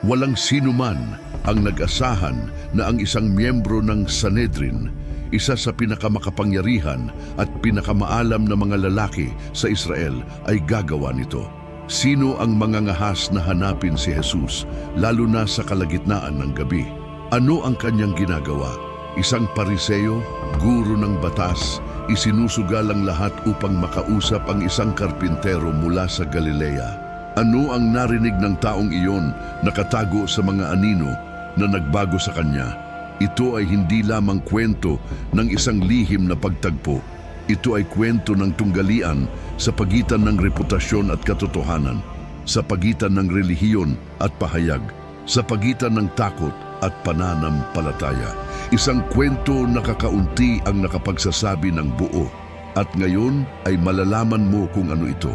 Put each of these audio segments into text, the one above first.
Walang sinuman ang nag-asahan na ang isang miyembro ng Sanhedrin, isa sa pinakamakapangyarihan at pinakamaalam na mga lalaki sa Israel, ay gagawa nito. Sino ang mangangahas na hanapin si Jesus, lalo na sa kalagitnaan ng gabi? Ano ang kanyang ginagawa? Isang pariseo, guro ng batas, isinusugal ang lahat upang makausap ang isang karpintero mula sa Galilea. Ano ang narinig ng taong iyon nakatago sa mga anino na nagbago sa kanya? Ito ay hindi lamang kwento ng isang lihim na pagtagpo. Ito ay kwento ng tunggalian sa pagitan ng reputasyon at katotohanan, sa pagitan ng relihiyon at pahayag, sa pagitan ng takot at pananampalataya. Isang kwento na kakaunti ang nakapagsasabi ng buo. At ngayon ay malalaman mo kung ano ito.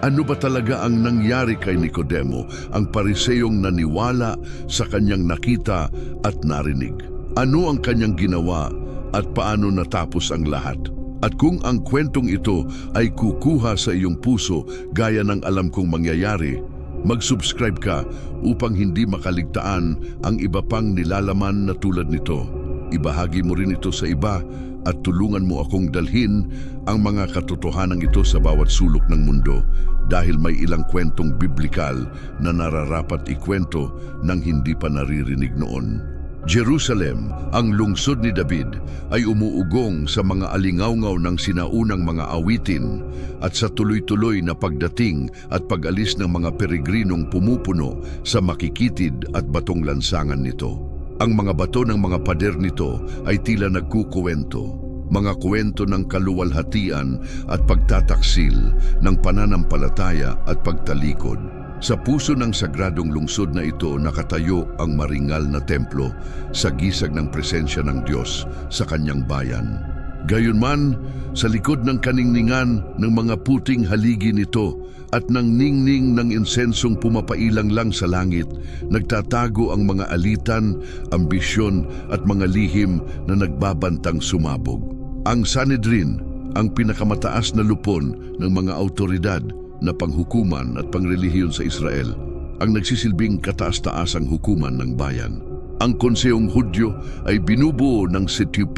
Ano ba talaga ang nangyari kay Nicodemo, ang pariseyong naniwala sa kanyang nakita at narinig? Ano ang kanyang ginawa at paano natapos ang lahat? At kung ang kwentong ito ay kukuha sa iyong puso gaya ng alam kong mangyayari, mag-subscribe ka upang hindi makaligtaan ang iba pang nilalaman na tulad nito. Ibahagi mo rin ito sa iba at tulungan mo akong dalhin ang mga katotohanan ito sa bawat sulok ng mundo, dahil may ilang kwentong biblikal na nararapat ikwento nang hindi pa naririnig noon. Jerusalem, ang lungsod ni David, ay umuugong sa mga alingawngaw ng sinaunang mga awitin at sa tuloy-tuloy na pagdating at pag-alis ng mga peregrinong pumupuno sa makikitid at batong lansangan nito. Ang mga bato ng mga pader nito ay tila nagkukuwento, mga kwento ng kaluwalhatian at pagtataksil ng pananampalataya at pagtalikod. Sa puso ng sagradong lungsod na ito nakatayo ang maringal na templo sa gisag ng presensya ng Diyos sa kanyang bayan. Gayunman, sa likod ng kaningningan ng mga puting haligi nito at ng ningning ng insensong pumapailang lang sa langit, nagtatago ang mga alitan, ambisyon at mga lihim na nagbabantang sumabog. Ang Sanhedrin, ang pinakamataas na lupon ng mga autoridad na panghukuman at pangrelihiyon sa Israel, ang nagsisilbing kataas-taasang hukuman ng bayan. Ang konsehong Hudyo ay binubuo ng 71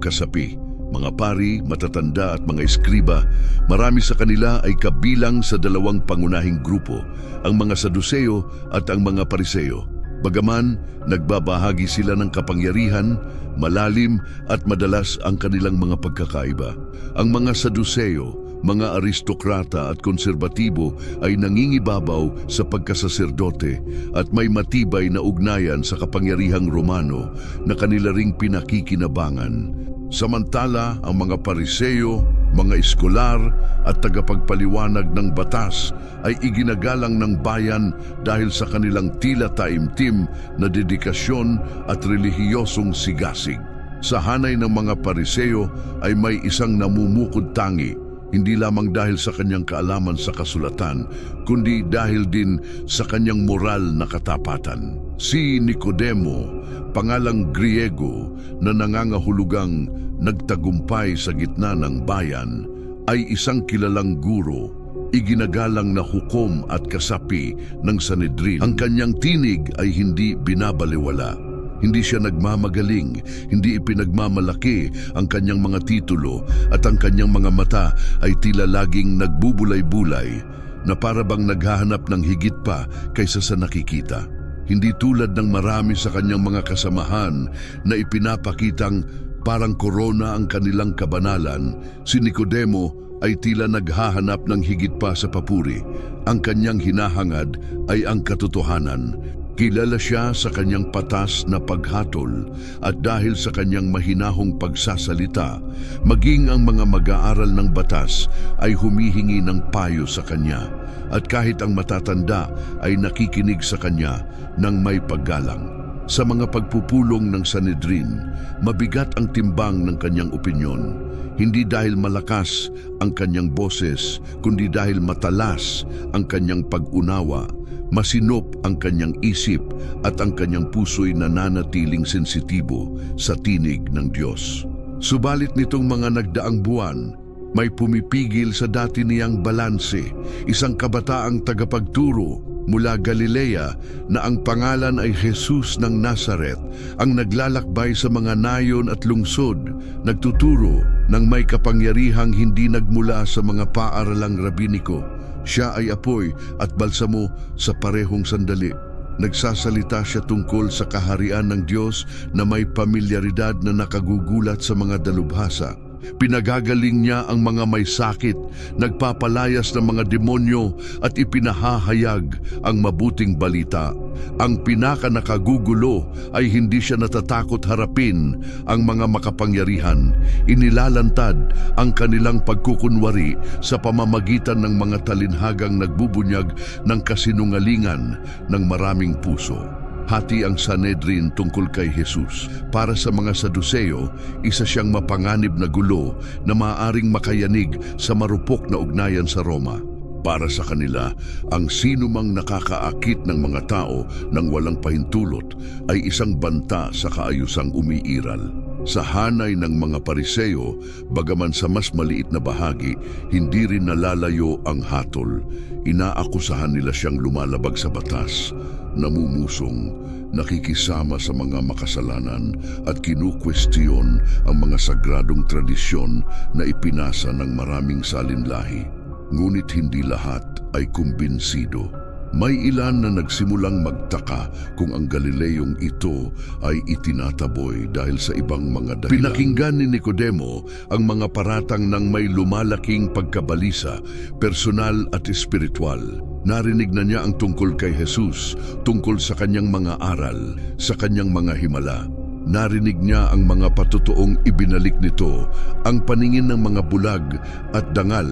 kasapi, mga pari, matatanda at mga eskriba. Marami sa kanila ay kabilang sa dalawang pangunahing grupo, ang mga Saduseo at ang mga Pariseo. Bagaman nagbabahagi sila ng kapangyarihan, malalim at madalas ang kanilang mga pagkakaiba. Ang mga Saduseo, mga aristokrata at konserbatibo, ay nangingibabaw sa pagkasaserdote at may matibay na ugnayan sa kapangyarihang Romano na kanila ring pinakikinabangan. Samantala, ang mga Pariseo, mga eskolar at tagapagpaliwanag ng batas ay iginagalang ng bayan dahil sa kanilang tila taimtim na dedikasyon at relihiyosong sigasig. Sa hanay ng mga Pariseo ay may isang namumukod tangi, hindi lamang dahil sa kanyang kaalaman sa kasulatan, kundi dahil din sa kanyang moral na katapatan. Si Nicodemo, pangalang Griego na nangangahulugang nagtagumpay sa gitna ng bayan, ay isang kilalang guro, iginagalang na hukom at kasapi ng Sanhedrin. Ang kanyang tinig ay hindi binabaliwala. Hindi siya nagmamagaling, hindi ipinagmamalaki ang kanyang mga titulo, at ang kanyang mga mata ay tila laging nagbubulay-bulay na para bang naghahanap ng higit pa kaysa sa nakikita. Hindi tulad ng marami sa kanyang mga kasamahan na ipinapakitang parang korona ang kanilang kabanalan, si Nicodemo ay tila naghahanap ng higit pa sa papuri. Ang kanyang hinahangad ay ang katotohanan. Kilala siya sa kanyang patas na paghatol, at dahil sa kanyang mahinahong pagsasalita, maging ang mga mag-aaral ng batas ay humihingi ng payo sa kanya, at kahit ang matatanda ay nakikinig sa kanya ng may paggalang. Sa mga pagpupulong ng Sanhedrin, mabigat ang timbang ng kanyang opinyon, hindi dahil malakas ang kanyang boses, kundi dahil matalas ang kanyang pag-unawa. Masinop ang kanyang isip at ang kanyang puso'y nananatiling sensitibo sa tinig ng Diyos. Subalit nitong mga nagdaang buwan, may pumipigil sa dati niyang balanse, isang kabataang tagapagturo, mula Galilea na ang pangalan ay Jesus ng Nazaret, ang naglalakbay sa mga nayon at lungsod, nagtuturo ng may kapangyarihang hindi nagmula sa mga paaralang rabiniko. Siya ay apoy at balsamo sa parehong sandali. Nagsasalita siya tungkol sa kaharian ng Diyos na may pamilyaridad na nakagugulat sa mga dalubhasa. Pinagagaling niya ang mga may sakit, nagpapalayas ng mga demonyo at ipinahahayag ang mabuting balita. Ang pinakanakagugulo ay hindi siya natatakot harapin ang mga makapangyarihan. Inilalantad ang kanilang pagkukunwari sa pamamagitan ng mga talinhagang nagbubunyag ng kasinungalingan ng maraming puso. Hati ang Sanhedrin tungkol kay Jesus. Para sa mga Saduseo, isa siyang mapanganib na gulo na maaaring makayanig sa marupok na ugnayan sa Roma. Para sa kanila, ang sinumang nakakaakit ng mga tao ng walang pahintulot ay isang banta sa kaayusang umiiral. Sa hanay ng mga Pariseo, bagaman sa mas maliit na bahagi, hindi rin nalalayo ang hatol. Inaakusahan nila siyang lumalabag sa batas, namumusong, nakikisama sa mga makasalanan at kinukwestiyon ang mga sagradong tradisyon na ipinasa ng maraming salinlahi. Ngunit hindi lahat ay kumbinsido. May ilan na nagsimulang magtaka kung ang Galileyong ito ay itinataboy dahil sa ibang mga dahilan. Pinakinggan ni Nicodemo ang mga paratang ng may lumalaking pagkabalisa, personal at espiritual. Narinig na niya ang tungkol kay Jesus, tungkol sa kanyang mga aral, sa kanyang mga himala. Narinig niya ang mga patutuong ibinalik nito, ang paningin ng mga bulag at dangal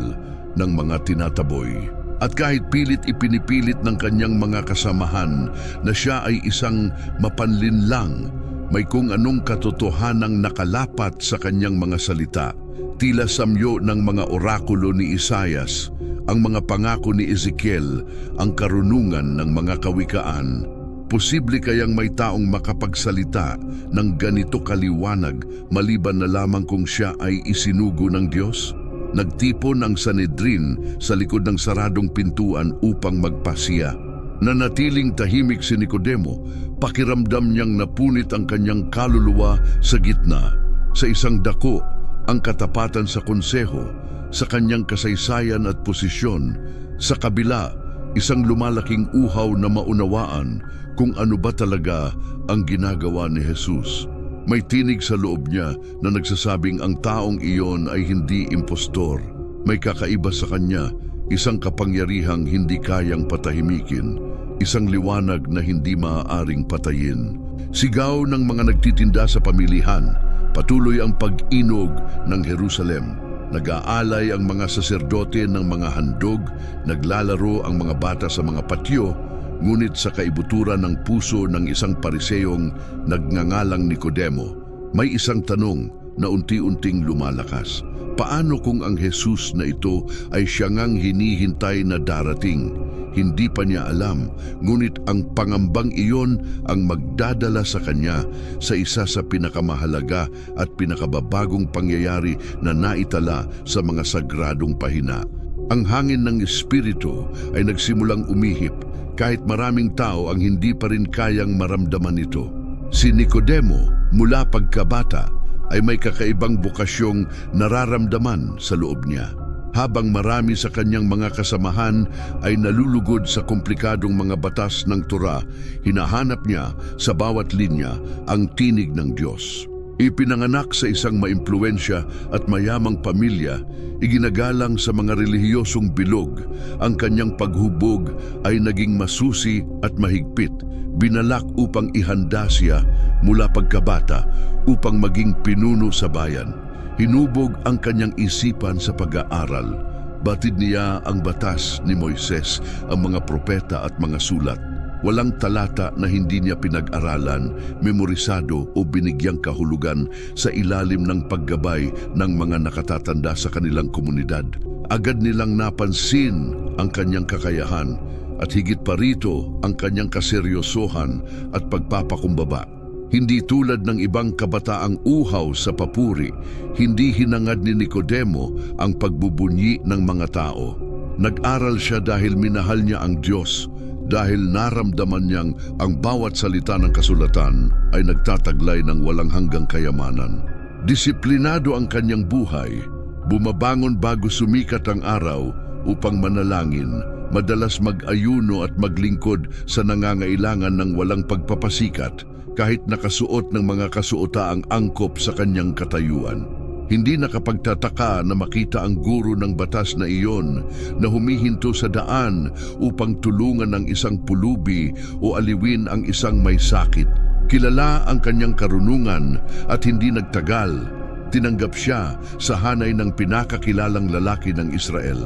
ng mga tinataboy. At kahit pilit ipinipilit ng kanyang mga kasamahan na siya ay isang mapanlinlang, may kung anong katotohanang nakalapat sa kanyang mga salita. Tila samyo ng mga orakulo ni Isaias, ang mga pangako ni Ezekiel, ang karunungan ng mga kawikaan. Posible kayang may taong makapagsalita ng ganito kaliwanag maliban na lamang kung siya ay isinugo ng Diyos? Nagtipon ang Sanhedrin sa likod ng saradong pintuan upang magpasiya. Nanatiling tahimik si Nicodemo, pakiramdam niyang napunit ang kanyang kaluluwa sa gitna. Sa isang dako, ang katapatan sa konseho, sa kanyang kasaysayan at posisyon. Sa kabila, isang lumalaking uhaw na maunawaan kung ano ba talaga ang ginagawa ni Jesus. May tinig sa loob niya na nagsasabing ang taong iyon ay hindi impostor. May kakaiba sa kanya, isang kapangyarihang hindi kayang patahimikin, isang liwanag na hindi maaaring patayin. Sigaw ng mga nagtitinda sa pamilihan, patuloy ang pag-inog ng Jerusalem. Nag-aalay ang mga saserdote ng mga handog, naglalaro ang mga bata sa mga patio, ngunit sa kaibuturan ng puso ng isang Pariseyong nagngangalang Nicodemo, may isang tanong na unti-unting lumalakas. Paano kung ang Jesus na ito ay siya ngang hinihintay na darating? Hindi pa niya alam, ngunit ang pangambang iyon ang magdadala sa kanya sa isa sa pinakamahalaga at pinakababagong pangyayari na naitala sa mga sagradong pahina. Ang hangin ng Espiritu ay nagsimulang umihip, kahit maraming tao ang hindi pa rin kayang maramdaman ito. Si Nicodemo, mula pagkabata, ay may kakaibang bukasyong nararamdaman sa loob niya. Habang marami sa kanyang mga kasamahan ay nalulugod sa komplikadong mga batas ng Torah, hinahanap niya sa bawat linya ang tinig ng Diyos. Ipinanganak sa isang maimpluwensya at mayamang pamilya, iginagalang sa mga relihiyosong bilog, ang kanyang paghubog ay naging masusi at mahigpit. Binalak upang ihanda siya mula pagkabata upang maging pinuno sa bayan. Hinubog ang kanyang isipan sa pag-aaral. Batid niya ang batas ni Moises, ang mga propeta at mga sulat. Walang talata na hindi niya pinag-aralan, memorisado o binigyang kahulugan sa ilalim ng paggabay ng mga nakatatanda sa kanilang komunidad. Agad nilang napansin ang kanyang kakayahan at higit pa rito ang kanyang kaseryosohan at pagpapakumbaba. Hindi tulad ng ibang kabataang uhaw sa papuri, hindi hinangad ni Nicodemo ang pagbubunyi ng mga tao. Nag-aral siya dahil minahal niya ang Diyos, dahil naramdaman niyang ang bawat salita ng kasulatan ay nagtataglay ng walang hanggang kayamanan. Disiplinado ang kanyang buhay, bumabangon bago sumikat ang araw upang manalangin, madalas mag-ayuno at maglingkod sa nangangailangan ng walang pagpapasikat kahit nakasuot ng mga kasuotaang angkop sa kanyang katayuan. Hindi nakapagtataka na makita ang guro ng batas na iyon na humihinto sa daan upang tulungan ang isang pulubi o aliwin ang isang may sakit. Kilala ang kanyang karunungan at hindi nagtagal, tinanggap siya sa hanay ng pinakakilalang lalaki ng Israel.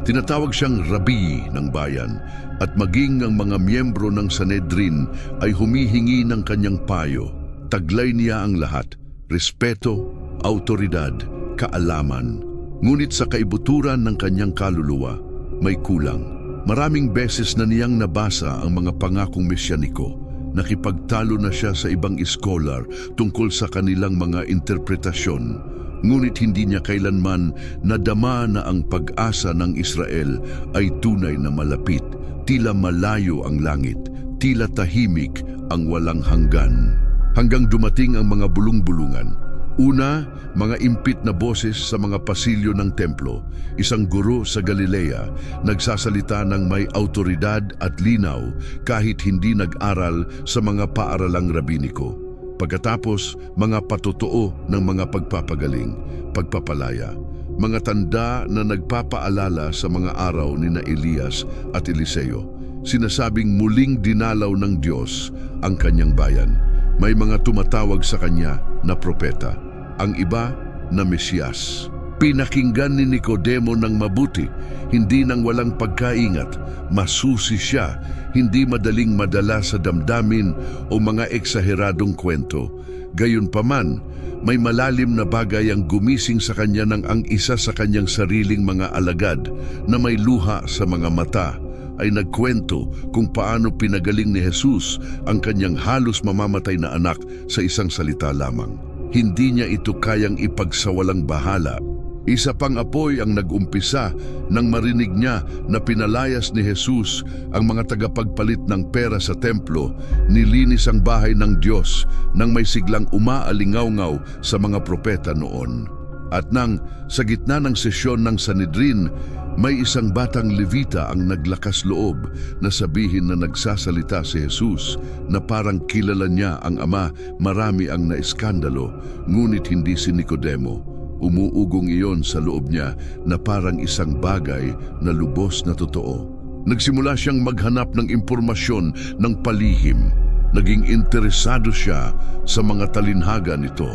Tinatawag siyang Rabi ng bayan at maging ang mga miyembro ng Sanhedrin ay humihingi ng kanyang payo. Taglay niya ang lahat, respeto, autoridad, kaalaman. Ngunit sa kaibuturan ng kanyang kaluluwa, may kulang. Maraming beses na niyang nabasa ang mga pangakong mesyaniko. Nakipagtalo na siya sa ibang iskolar tungkol sa kanilang mga interpretasyon. Ngunit hindi niya kailanman nadama na ang pag-asa ng Israel ay tunay na malapit. Tila malayo ang langit, tila tahimik ang walang hanggan. Hanggang dumating ang mga bulung-bulungan. Una, mga impit na boses sa mga pasilyo ng templo. Isang guro sa Galilea, nagsasalita ng may autoridad at linaw kahit hindi nag-aral sa mga paaralang rabiniko. Pagkatapos, mga patotoo ng mga pagpapagaling, pagpapalaya, mga tanda na nagpapaalala sa mga araw ni na Elias at Eliseo. Sinasabing muling dinalaw ng Diyos ang kanyang bayan. May mga tumatawag sa kanya na propeta, ang iba na Mesiyas. Pinakinggan ni Nicodemo ng mabuti, hindi nang walang pagkaingat. Masusi siya, hindi madaling madala sa damdamin o mga eksaheradong kwento. Gayunpaman, may malalim na bagay ang gumising sa kanya nang ang isa sa kanyang sariling mga alagad na may luha sa mga mata ay nagkwento kung paano pinagaling ni Jesus ang kanyang halos mamamatay na anak sa isang salita lamang. Hindi niya ito kayang ipagsawalang bahala. Isa pang apoy ang nag-umpisa nang marinig niya na pinalayas ni Jesus ang mga tagapagpalit ng pera sa templo, nilinis ang bahay ng Diyos nang may siglang umaalingaw-ngaw sa mga propeta noon. At nang sa gitna ng sesyon ng Sanhedrin, may isang batang Levita ang naglakas loob na sabihin na nagsasalita si Jesus na parang kilala niya ang Ama. Marami ang naiskandalo, ngunit hindi si Nicodemo. Umuugong iyon sa loob niya na parang isang bagay na lubos na totoo. Nagsimula siyang maghanap ng impormasyon ng palihim. Naging interesado siya sa mga talinhaga nito.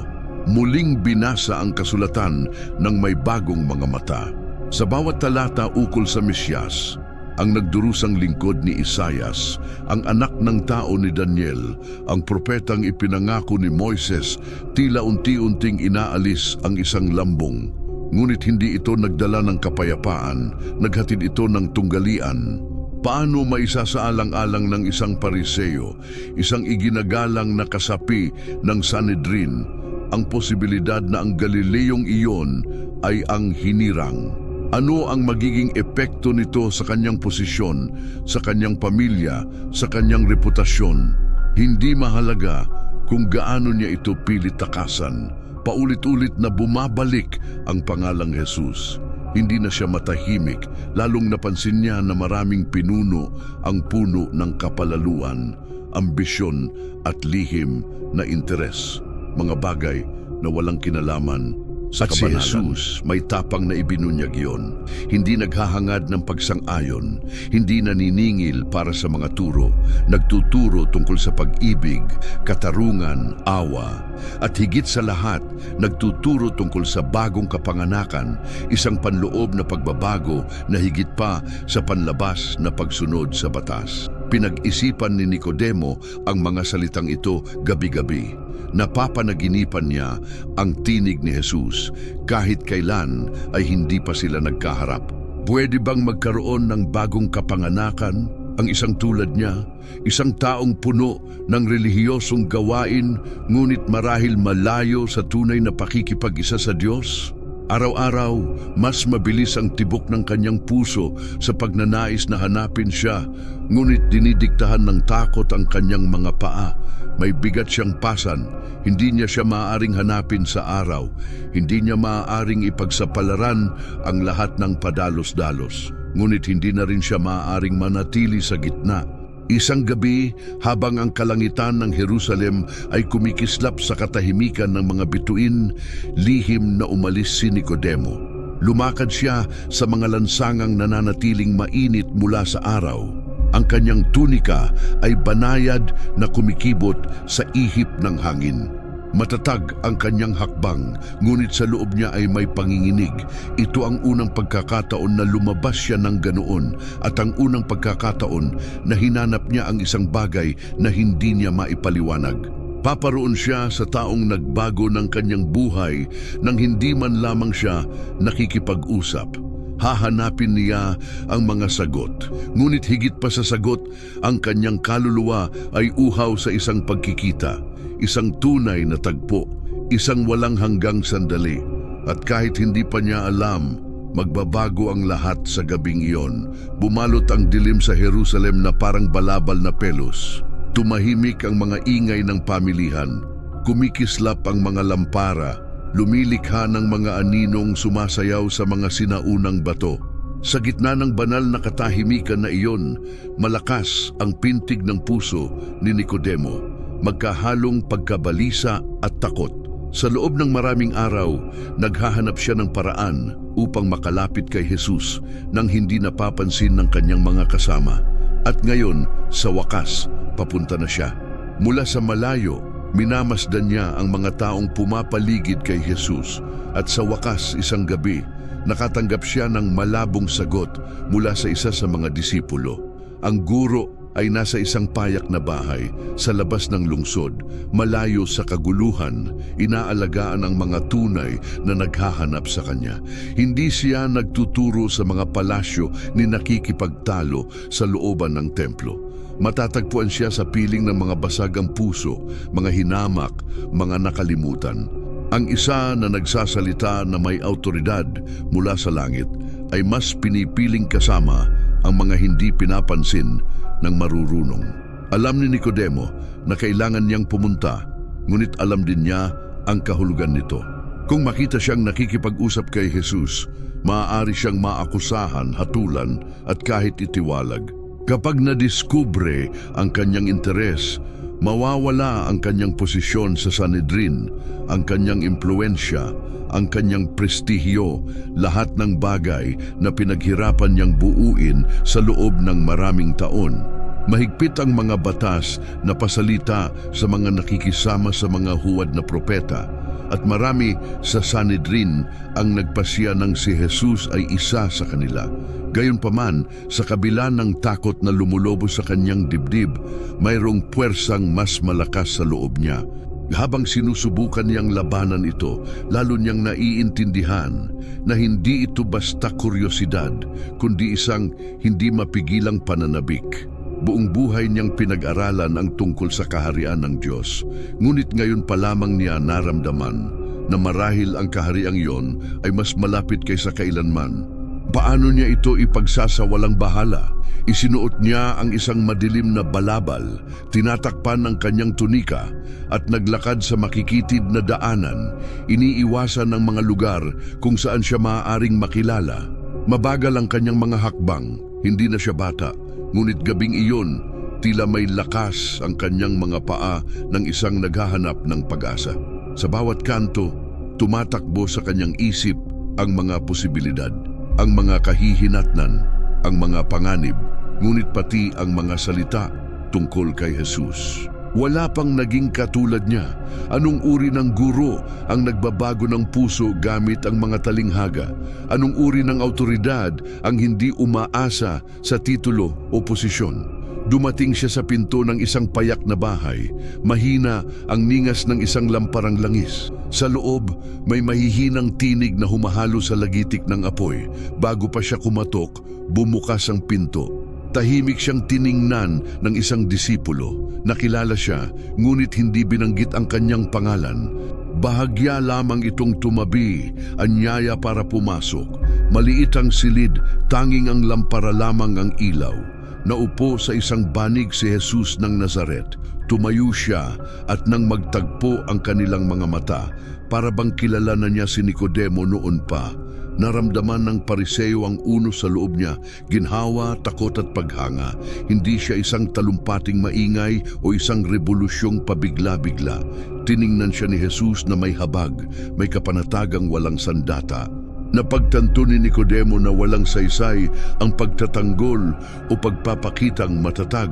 Muling binasa ang kasulatan ng may bagong mga mata. Sa bawat talata ukol sa Mesiyas, ang nagdurusang lingkod ni Isaias, ang anak ng tao ni Daniel, ang propetang ipinangako ni Moises, tila unti-unting inaalis ang isang lambong. Ngunit hindi ito nagdala ng kapayapaan, naghatid ito ng tunggalian. Paano maisasaalang-alang ng isang Pariseo, isang iginagalang na kasapi ng Sanhedrin, ang posibilidad na ang Galileyong iyon ay ang hinirang? Ano ang magiging epekto nito sa kanyang posisyon, sa kanyang pamilya, sa kanyang reputasyon? Hindi mahalaga kung gaano niya ito pilit takasan. Paulit-ulit na bumabalik ang pangalang Jesus. Hindi na siya matahimik, lalong napansin niya na maraming pinuno ang puno ng kapalaluan, ambisyon at lihim na interes, mga bagay na walang kinalaman sa At si kabanalan. Jesus, May tapang na ibinunyag iyon. Hindi naghahangad ng pagsang-ayon, hindi naniningil para sa mga turo, nagtuturo tungkol sa pag-ibig, katarungan, awa, at higit sa lahat, nagtuturo tungkol sa bagong kapanganakan, isang panloob na pagbabago na higit pa sa panlabas na pagsunod sa batas. Pinag-isipan ni Nicodemo ang mga salitang ito gabi-gabi. Napapanaginipan niya ang tinig ni Jesus kahit kailan ay hindi pa sila nagkaharap. Pwede bang magkaroon ng bagong kapanganakan ang isang tulad niya, isang taong puno ng relihiyosong gawain ngunit marahil malayo sa tunay na pakikipag-isa sa Diyos? Araw-araw, mas mabilis ang tibok ng kanyang puso sa pagnanais na hanapin siya, ngunit dinidiktahan ng takot ang kanyang mga paa. May bigat siyang pasan, hindi niya siya maaaring hanapin sa araw, hindi niya maaaring ipagsapalaran ang lahat ng padalos-dalos. Ngunit hindi na rin siya maaaring manatili sa gitna. Isang gabi, habang ang kalangitan ng Jerusalem ay kumikislap sa katahimikan ng mga bituin, lihim na umalis si Nicodemo. Lumakad siya sa mga lansangang nananatiling mainit mula sa araw. Ang kanyang tunika ay banayad na kumikibot sa ihip ng hangin. Matatag ang kanyang hakbang, ngunit sa loob niya ay may panginginig. Ito ang unang pagkakataon na lumabas siya ng ganoon at ang unang pagkakataon na hinanap niya ang isang bagay na hindi niya maipaliwanag. Paparoon siya sa taong nagbago ng kanyang buhay nang hindi man lamang siya nakikipag-usap. Hahanapin niya ang mga sagot. Ngunit higit pa sa sagot, ang kanyang kaluluwa ay uhaw sa isang pagkikita. Isang tunay na tagpo, isang walang hanggang sandali. At kahit hindi pa niya alam, magbabago ang lahat sa gabing iyon. Bumalot ang dilim sa Jerusalem na parang balabal na pelos. Tumahimik ang mga ingay ng pamilihan. Kumikislap ang mga lampara. Lumilikha ng mga aninong sumasayaw sa mga sinaunang bato. Sa gitna ng banal na katahimikan na iyon, malakas ang pintig ng puso ni Nicodemo. Magkahalong pagkabalisa at takot. Sa loob ng maraming araw, naghahanap siya ng paraan upang makalapit kay Jesus nang hindi napapansin ng kanyang mga kasama. At ngayon, sa wakas, papunta na siya. Mula sa malayo, minamasdan niya ang mga taong pumapaligid kay Jesus. At sa wakas, isang gabi, nakatanggap siya ng malabong sagot mula sa isa sa mga disipulo. Ang guro ay nasa isang payak na bahay sa labas ng lungsod, malayo sa kaguluhan, inaalagaan ang mga tunay na naghahanap sa kanya. Hindi siya nagtuturo sa mga palasyo ni nakikipagtalo sa looban ng templo. Matatagpuan siya sa piling ng mga basagang puso, mga hinamak, mga nakalimutan. Ang isa na nagsasalita na may autoridad mula sa langit ay mas pinipiling kasama ang mga hindi pinapansin ng marurunong. Alam ni Nicodemo na kailangan niyang pumunta, ngunit alam din niya ang kahulugan nito. Kung makita siyang nakikipag-usap kay Jesus, maaari siyang maakusahan, hatulan at kahit itiwalag. Kapag nadiskubre ang kanyang interes, mawawala ang kanyang posisyon sa Sanhedrin, ang kanyang impluensya, ang kanyang prestihyo, lahat ng bagay na pinaghirapan niyang buuin sa loob ng maraming taon. Mahigpit ang mga batas na pasalita sa mga nakikisama sa mga huwad na propeta, at marami sa Sanhedrin ang nagpasya ng si Jesus ay isa sa kanila. Gayunpaman, sa kabila ng takot na lumulobo sa kanyang dibdib, mayroong puwersang mas malakas sa loob niya. Habang sinusubukan niyang labanan ito, lalo niyang naiintindihan na hindi ito basta kuryosidad, kundi isang hindi mapigilang pananabik. Buong buhay niyang pinag-aralan ang tungkol sa kaharian ng Diyos, ngunit ngayon pa lamang niya naramdaman na marahil ang kahariang iyon ay mas malapit kaysa kailanman. Paano niya ito ipagsasawalang bahala? Isinuot niya ang isang madilim na balabal, tinatakpan ng kanyang tunika at naglakad sa makikitid na daanan, iniiwasan ng mga lugar kung saan siya maaaring makilala. Mabagal ang kanyang mga hakbang, hindi na siya bata, ngunit gabing iyon, tila may lakas ang kanyang mga paa ng isang naghahanap ng pag-asa. Sa bawat kanto, tumatakbo sa kanyang isip ang mga posibilidad, ang mga kahihinatnan, ang mga panganib, ngunit pati ang mga salita tungkol kay Jesus. Wala pang naging katulad niya. Anong uri ng guro ang nagbabago ng puso gamit ang mga talinghaga? Anong uri ng autoridad ang hindi umaasa sa titulo o posisyon? Dumating siya sa pinto ng isang payak na bahay. Mahina ang ningas ng isang lamparang langis. Sa loob, may mahihinang tinig na humahalo sa lagitik ng apoy. Bago pa siya kumatok, bumukas ang pinto. Tahimik siyang tiningnan ng isang disipulo. Nakilala siya, ngunit hindi binanggit ang kanyang pangalan. Bahagya lamang itong tumabi, anyaya para pumasok. Maliit ang silid, tanging ang lampara lamang ang ilaw. Naupo sa isang banig si Jesus ng Nazaret. Tumayo siya at nang magtagpo ang kanilang mga mata, para bang kilala na niya si Nicodemo noon pa. Naramdaman ng Pariseo ang uno sa loob niya, ginhawa, takot at paghanga. Hindi siya isang talumpating maingay o isang revolusyong pabigla-bigla. Tiningnan siya ni Jesus na may habag, may kapanatagang walang sandata. Napagtanto ni Nicodemo na walang saysay ang pagtatanggol o pagpapakitang matatag.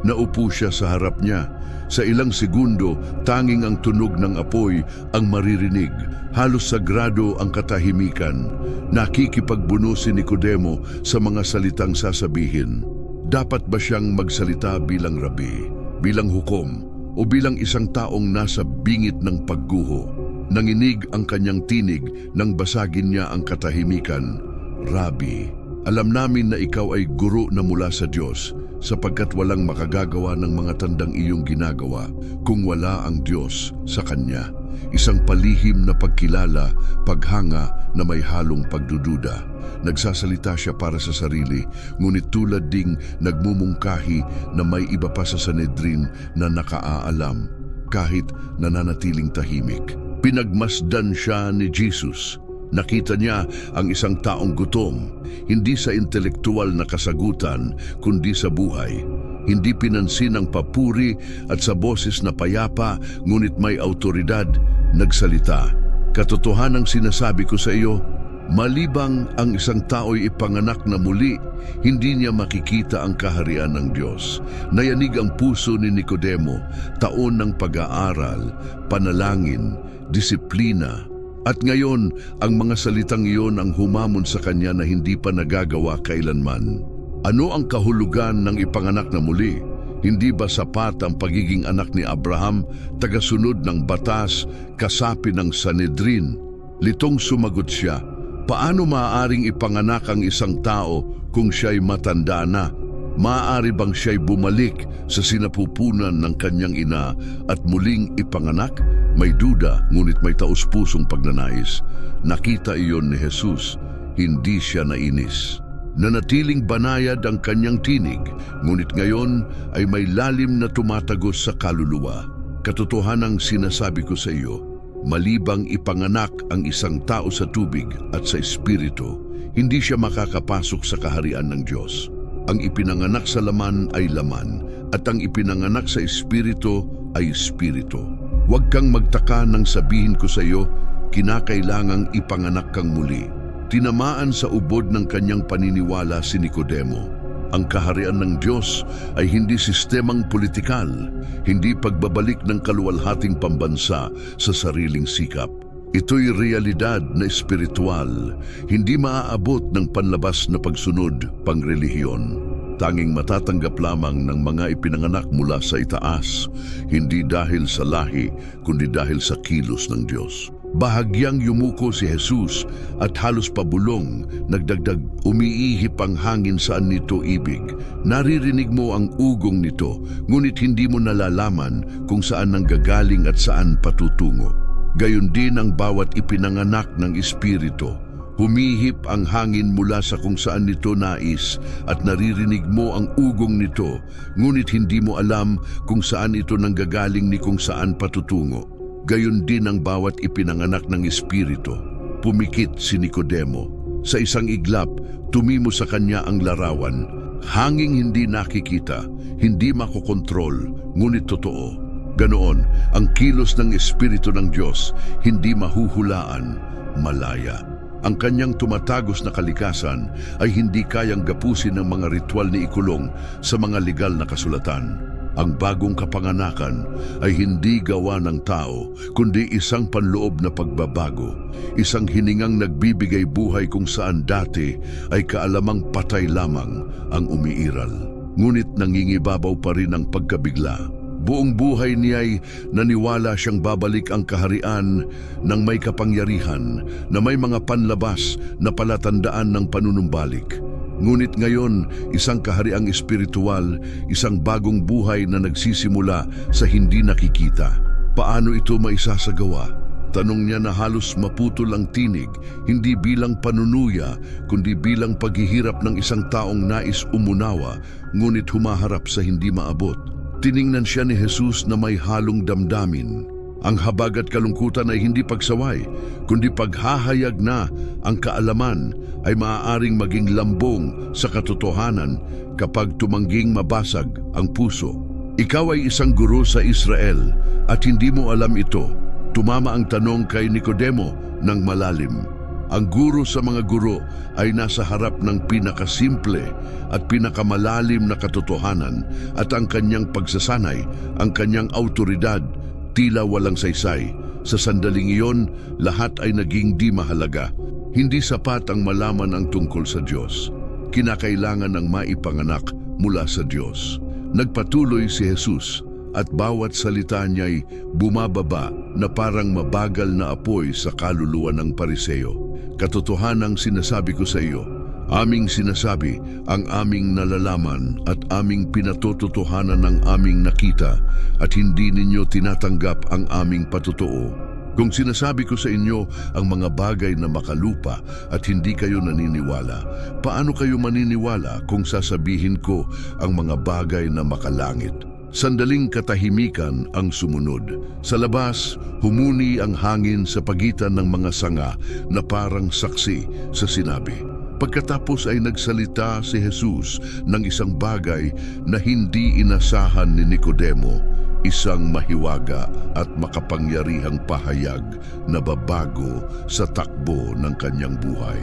Naupo siya sa harap niya. Sa ilang segundo, tanging ang tunog ng apoy ang maririnig. Halos sagrado ang katahimikan. Nakikipagbuno si Nicodemo sa mga salitang sasabihin. Dapat ba siyang magsalita bilang rabi, bilang hukom, o bilang isang taong nasa bingit ng pagguho? Nanginig ang kanyang tinig nang basagin niya ang katahimikan. Rabi, alam namin na ikaw ay guro na mula sa Diyos, sapagkat walang makagagawa ng mga tandang iyong ginagawa kung wala ang Diyos sa Kanya. Isang palihim na pagkilala, paghanga na may halong pagdududa. Nagsasalita siya para sa sarili, ngunit tulad ding nagmumungkahi na may iba pa sa Sanhedrin na nakaaalam, kahit nananatiling tahimik. Pinagmasdan siya ni Jesus. Nakita niya ang isang taong gutom, hindi sa intelektual na kasagutan, kundi sa buhay. Hindi pinansin ang papuri at sa boses na payapa, ngunit may autoridad, nagsalita. Katotohanang sinasabi ko sa iyo, malibang ang isang tao'y ipanganak na muli, hindi niya makikita ang kaharian ng Diyos. Nayanig ang puso ni Nicodemo, taon ng pag-aaral, panalangin, disiplina. At ngayon, ang mga salitang iyon ang humamon sa kanya na hindi pa nagagawa kailanman. Ano ang kahulugan ng ipanganak na muli? Hindi ba sapat ang pagiging anak ni Abraham, tagasunod ng batas, kasapi ng Sanhedrin? Litong sumagot siya, paano maaaring ipanganak ang isang tao kung siya'y matanda na? Maaari bang siya'y bumalik sa sinapupunan ng kanyang ina at muling ipanganak? May duda, ngunit may taus-pusong pagnanais. Nakita iyon ni Jesus, hindi siya nainis. Nanatiling banayad ang kanyang tinig, ngunit ngayon ay may lalim na tumatagos sa kaluluwa. Katotohanang sinasabi ko sa iyo, malibang ipanganak ang isang tao sa tubig at sa espiritu, hindi siya makakapasok sa kaharian ng Diyos. Ang ipinanganak sa laman ay laman, at ang ipinanganak sa espiritu ay espiritu. Huwag kang magtaka nang sabihin ko sa iyo, kinakailangang ipanganak kang muli. Tinamaan sa ubod ng kanyang paniniwala si Nicodemo. Ang kaharian ng Diyos ay hindi sistemang politikal, hindi pagbabalik ng kaluwalhating pambansa sa sariling sikap. Ito'y realidad na espiritual, hindi maaabot ng panlabas na pagsunod, pangrelihiyon. Tanging matatanggap lamang ng mga ipinanganak mula sa itaas, hindi dahil sa lahi, kundi dahil sa kilos ng Diyos. Bahagyang yumuko si Jesus at halos pabulong, nagdagdag, umiihip ang hangin saan nito ibig. Naririnig mo ang ugong nito, ngunit hindi mo nalalaman kung saan nanggagaling at saan patutungo. Gayon din ang bawat ipinanganak ng Espiritu. Humihip ang hangin mula sa kung saan nito nais at naririnig mo ang ugong nito, ngunit hindi mo alam kung saan ito nanggagaling ni kung saan patutungo. Gayon din ang bawat ipinanganak ng Espiritu. Pumikit si Nicodemo. Sa isang iglap, tumimo sa kanya ang larawan. Hanging hindi nakikita, hindi makokontrol, ngunit totoo. Ganoon, ang kilos ng Espiritu ng Diyos, hindi mahuhulaan, malaya. Ang kanyang tumatagos na kalikasan ay hindi kayang gapusin ng mga ritual ni ikulong sa mga legal na kasulatan. Ang bagong kapanganakan ay hindi gawa ng tao, kundi isang panloob na pagbabago. Isang hiningang nagbibigay buhay kung saan dati ay kaalamang patay lamang ang umiiral. Ngunit nangingibabaw pa rin ang pagkabigla. Buong buhay niya'y naniwala siyang babalik ang kaharian ng may kapangyarihan na may mga panlabas na palatandaan ng panunumbalik. Ngunit ngayon, isang kahariang espiritual, isang bagong buhay na nagsisimula sa hindi nakikita. Paano ito maisasagawa? Tanong niya na halos maputol ang tinig, hindi bilang panunuya, kundi bilang paghihirap ng isang taong nais umunawa, ngunit humaharap sa hindi maabot. Tiningnan siya ni Jesus na may halong damdamin. Ang habag at kalungkutan ay hindi pagsaway, kundi paghahayag na ang kaalaman ay maaaring maging lambong sa katotohanan kapag tumangging mabasag ang puso. Ikaw ay isang guro sa Israel at hindi mo alam ito. Tumama ang tanong kay Nicodemo ng malalim. Ang guro sa mga guro ay nasa harap ng pinakasimple at pinakamalalim na katotohanan at ang kanyang pagsasanay, ang kanyang autoridad, tila walang saysay. Sa sandaling iyon, lahat ay naging di mahalaga. Hindi sapat ang malaman ang tungkol sa Diyos. Kinakailangan ng maipanganak mula sa Diyos. Nagpatuloy si Jesus at bawat salita niya'y bumababa na parang mabagal na apoy sa kaluluwa ng Pariseo. Katotohanang sinasabi ko sa iyo, aming sinasabi ang aming nalalaman at aming pinatototohanan ng aming nakita at hindi ninyo tinatanggap ang aming patotoo. Kung sinasabi ko sa inyo ang mga bagay na makalupa at hindi kayo naniniwala, paano kayo maniniwala kung sasabihin ko ang mga bagay na makalangit? Sandaling katahimikan ang sumunod. Sa labas, humuni ang hangin sa pagitan ng mga sanga na parang saksi sa sinabi. Pagkatapos ay nagsalita si Jesus ng isang bagay na hindi inasahan ni Nicodemo, isang mahiwaga at makapangyarihang pahayag na babago sa takbo ng kanyang buhay.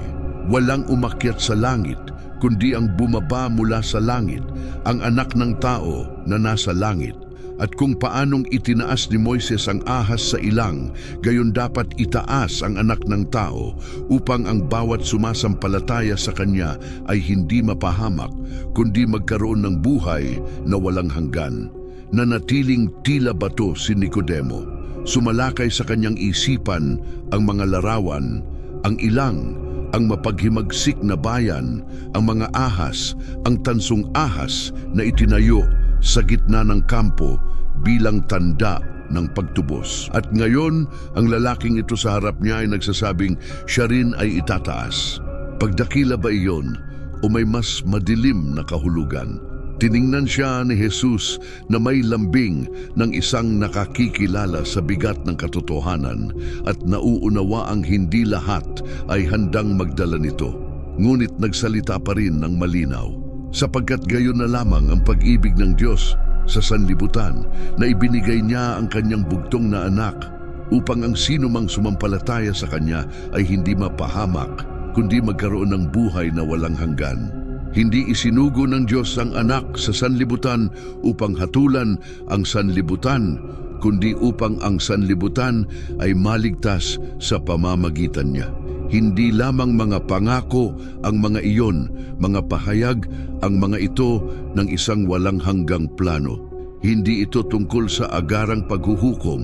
Walang umakyat sa langit, kundi ang bumaba mula sa langit, ang anak ng tao na nasa langit. At kung paanong itinaas ni Moises ang ahas sa ilang, gayon dapat itaas ang anak ng tao upang ang bawat sumasampalataya sa kanya ay hindi mapahamak, kundi magkaroon ng buhay na walang hanggan. Nanatiling tila bato si Nicodemo. Sumalakay sa kanyang isipan ang mga larawan, ang ilang, ang mapaghimagsik na bayan, ang mga ahas, ang tansong ahas na itinayo sa gitna ng kampo bilang tanda ng pagtubos. At ngayon, ang lalaking ito sa harap niya ay nagsasabing siya rin ay itataas. Pagdakila ba iyon o may mas madilim na kahulugan? Tiningnan siya ni Jesus na may lambing ng isang nakakikilala sa bigat ng katotohanan at nauunawa ang hindi lahat ay handang magdala nito. Ngunit nagsalita pa rin ng malinaw, sapagkat gayon na lamang ang pag-ibig ng Diyos sa sanlibutan na ibinigay niya ang kanyang bugtong na anak upang ang sino mang sumampalataya sa kanya ay hindi mapahamak kundi magkaroon ng buhay na walang hanggan. Hindi isinugo ng Diyos ang anak sa sanlibutan upang hatulan ang sanlibutan, kundi upang ang sanlibutan ay maligtas sa pamamagitan niya. Hindi lamang mga pangako ang mga iyon, mga pahayag ang mga ito ng isang walang hanggang plano. Hindi ito tungkol sa agarang paghuhukom,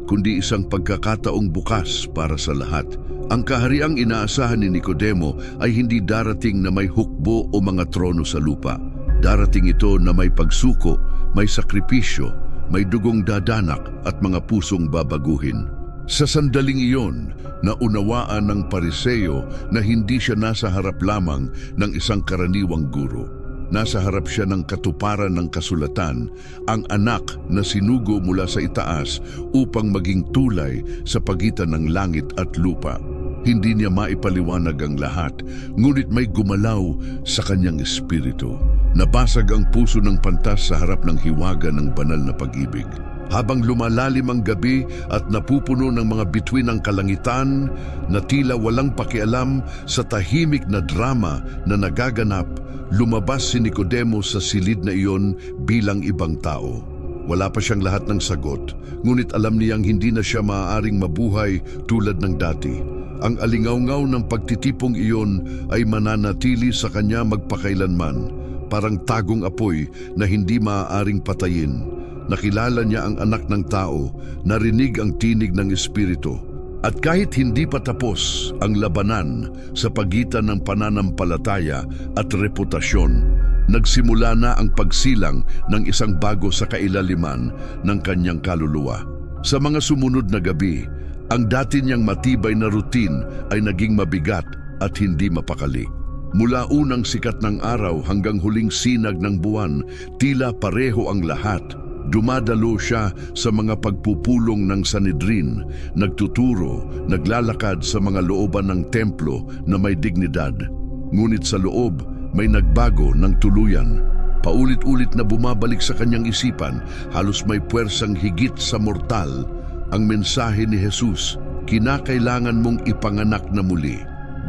kundi isang pagkakataong bukas para sa lahat. Ang kahariang inaasahan ni Nicodemo ay hindi darating na may hukbo o mga trono sa lupa. Darating ito na may pagsuko, may sakripisyo, may dugong dadanak at mga pusong babaguhin. Sa sandaling iyon, naunawaan ng Pariseo na hindi siya nasa harap lamang ng isang karaniwang guro. Nasa harap siya ng katuparan ng kasulatan, ang anak na sinugo mula sa itaas upang maging tulay sa pagitan ng langit at lupa. Hindi niya maipaliwanag ang lahat, ngunit may gumalaw sa kanyang espiritu. Nabasag ang puso ng pantas sa harap ng hiwaga ng banal na pag-ibig. Habang lumalalim ang gabi at napupuno ng mga bituin ng kalangitan na tila walang pakialam sa tahimik na drama na nagaganap, lumabas si Nicodemo sa silid na iyon bilang ibang tao. Wala pa siyang lahat ng sagot, ngunit alam niyang hindi na siya maaaring mabuhay tulad ng dati. Ang alingawngaw ng pagtitipong iyon ay mananatili sa kanya magpakailanman, parang tagong apoy na hindi maaaring patayin. Nakilala niya ang anak ng tao, narinig ang tinig ng Espiritu. At kahit hindi pa tapos ang labanan sa pagitan ng pananampalataya at reputasyon, nagsimula na ang pagsilang ng isang bago sa kailaliman ng kanyang kaluluwa. Sa mga sumunod na gabi, Ang dati niyang matibay na routine ay naging mabigat at hindi mapakali. Mula unang sikat ng araw hanggang huling sinag ng buwan, tila pareho ang lahat. Dumadalo siya sa mga pagpupulong ng Sanedrin, nagtuturo, naglalakad sa mga looban ng templo na may dignidad. Ngunit sa loob, may nagbago ng tuluyan. Paulit-ulit na bumabalik sa kanyang isipan, halos may puwersang higit sa mortal, ang mensahe ni Jesus, kinakailangan mong ipanganak na muli.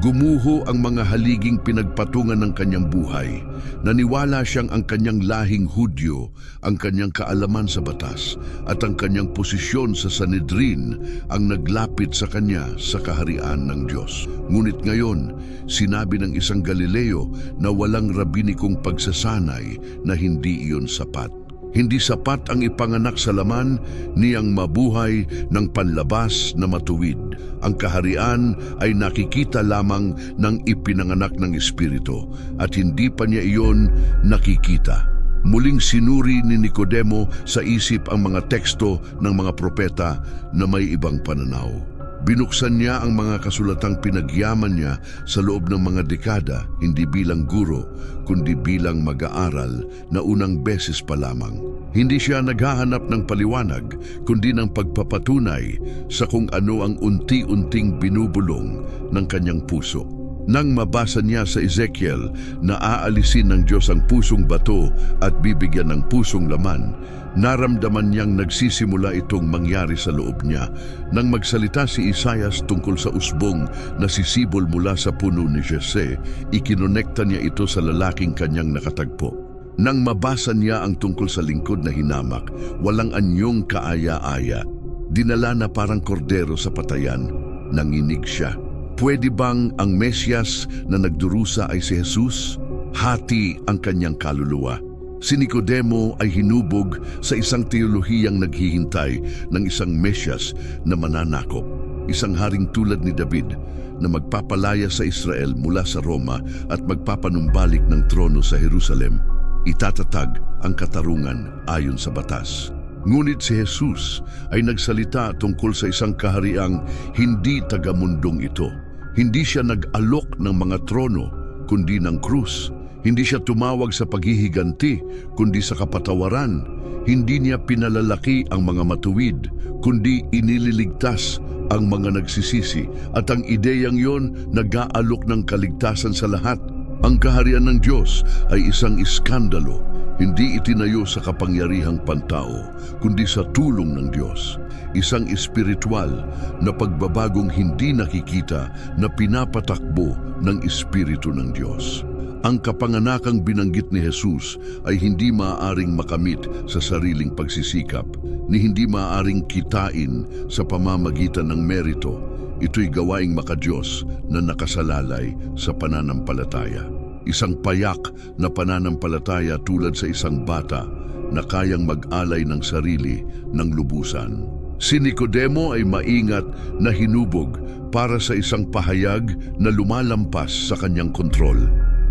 Gumuho ang mga haliging pinagpatungan ng kanyang buhay. Naniwala siyang ang kanyang lahing Hudyo, ang kanyang kaalaman sa batas, at ang kanyang posisyon sa Sanedrin ang naglapit sa kanya sa kaharian ng Diyos. Ngunit ngayon, sinabi ng isang Galileo na walang rabinikong pagsasanay na hindi iyon sapat. Hindi sapat ang ipanganak sa laman, niyang mabuhay ng panlabas na matuwid. Ang kaharian ay nakikita lamang ng ipinanganak ng Espiritu at hindi pa niya iyon nakikita. Muling sinuri ni Nicodemo sa isip ang mga teksto ng mga propeta na may ibang pananaw. Binuksan niya ang mga kasulatang pinagyaman niya sa loob ng mga dekada, hindi bilang guro, kundi bilang mag-aaral na unang beses pa lamang. Hindi siya naghahanap ng paliwanag, kundi ng pagpapatunay sa kung ano ang unti-unting binubulong ng kanyang puso. Nang mabasa niya sa Ezekiel na aalisin ng Diyos ang pusong bato at bibigyan ng pusong laman, naramdaman niyang nagsisimula itong mangyari sa loob niya. Nang magsalita si Isaias tungkol sa usbong na sisibol mula sa puno ni Jesse, ikinonekta niya ito sa lalaking kanyang nakatagpo. Nang mabasa niya ang tungkol sa lingkod na hinamak, walang anyong kaaya-aya. Dinala na parang kordero sa patayan, nanginig siya. Pwede bang ang Mesyas na nagdurusa ay si Jesus? Hati ang kanyang kaluluwa. Si Nicodemo ay hinubog sa isang teolohiyang naghihintay ng isang Mesyas na mananakop. Isang haring tulad ni David na magpapalaya sa Israel mula sa Roma at magpapanumbalik ng trono sa Jerusalem. Itatatag ang katarungan ayon sa batas. Ngunit si Jesus ay nagsalita tungkol sa isang kahariang hindi tagamundong ito. Hindi siya nag-alok ng mga trono, kundi ng krus. Hindi siya tumawag sa paghihiganti, kundi sa kapatawaran. Hindi niya pinalalaki ang mga matuwid, kundi inililigtas ang mga nagsisisi. At ang ideyang yon nag-aalok ng kaligtasan sa lahat. Ang kaharian ng Diyos ay isang iskandalo, hindi itinayo sa kapangyarihang pantao, kundi sa tulong ng Diyos. Isang espiritual na pagbabagong hindi nakikita na pinapatakbo ng Espiritu ng Diyos. Ang kapanganakang binanggit ni Jesus ay hindi maaaring makamit sa sariling pagsisikap, ni hindi maaaring kitain sa pamamagitan ng merito. Ito'y gawaing makadiyos na nakasalalay sa pananampalataya. Isang payak na pananampalataya tulad sa isang bata na kayang mag-alay ng sarili ng lubusan. Si Nicodemo ay maingat na hinubog para sa isang pahayag na lumalampas sa kanyang kontrol.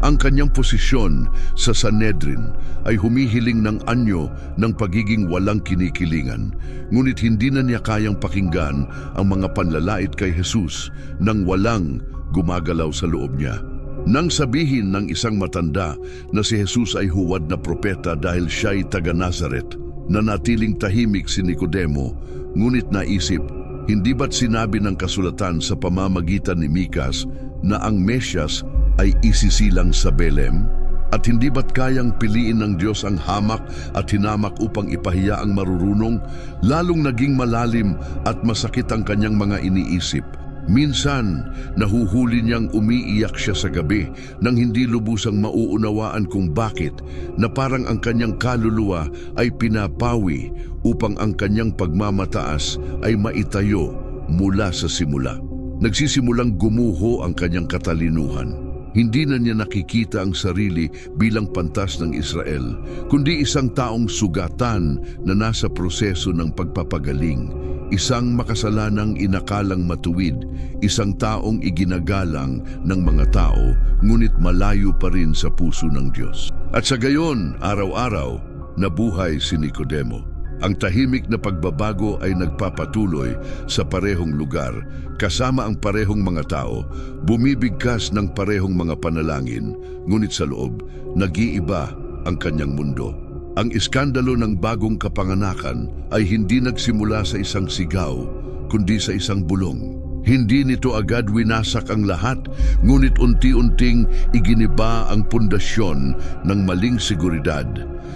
Ang kanyang posisyon sa Sanedrin ay humihiling ng anyo ng pagiging walang kinikilingan, ngunit hindi na niya kayang pakinggan ang mga panlalait kay Jesus nang walang gumagalaw sa loob niya. Nang sabihin ng isang matanda na si Jesus ay huwad na propeta dahil siya'y taga Nazaret, nanatiling tahimik si Nicodemo, ngunit naisip, hindi ba't sinabi ng kasulatan sa pamamagitan ni Mikas na ang Mesyas ay isisilang sa Belem? At hindi ba't kayang piliin ng Diyos ang hamak at hinamak upang ipahiya ang marurunong? Lalong naging malalim at masakit ang kanyang mga iniisip. Minsan, nahuhuli niyang umiiyak siya sa gabi nang hindi lubusang mauunawaan kung bakit, na parang ang kanyang kaluluwa ay pinapawi upang ang kanyang pagmamataas ay maitayo mula sa simula. Nagsisimulang gumuho ang kanyang katalinuhan. Hindi na niya nakikita ang sarili bilang pantas ng Israel, kundi isang taong sugatan na nasa proseso ng pagpapagaling. Isang makasalanang inakalang matuwid, isang taong iginagalang ng mga tao, ngunit malayo pa rin sa puso ng Diyos. At sa gayon, araw-araw, nabuhay si Nicodemo. Ang tahimik na pagbabago ay nagpapatuloy sa parehong lugar, kasama ang parehong mga tao, bumibigkas ng parehong mga panalangin, ngunit sa loob, nag-iiba ang kanyang mundo. Ang iskandalo ng bagong kapanganakan ay hindi nagsimula sa isang sigaw, kundi sa isang bulong. Hindi nito agad winasak ang lahat, ngunit unti-unting iginiba ang pundasyon ng maling seguridad.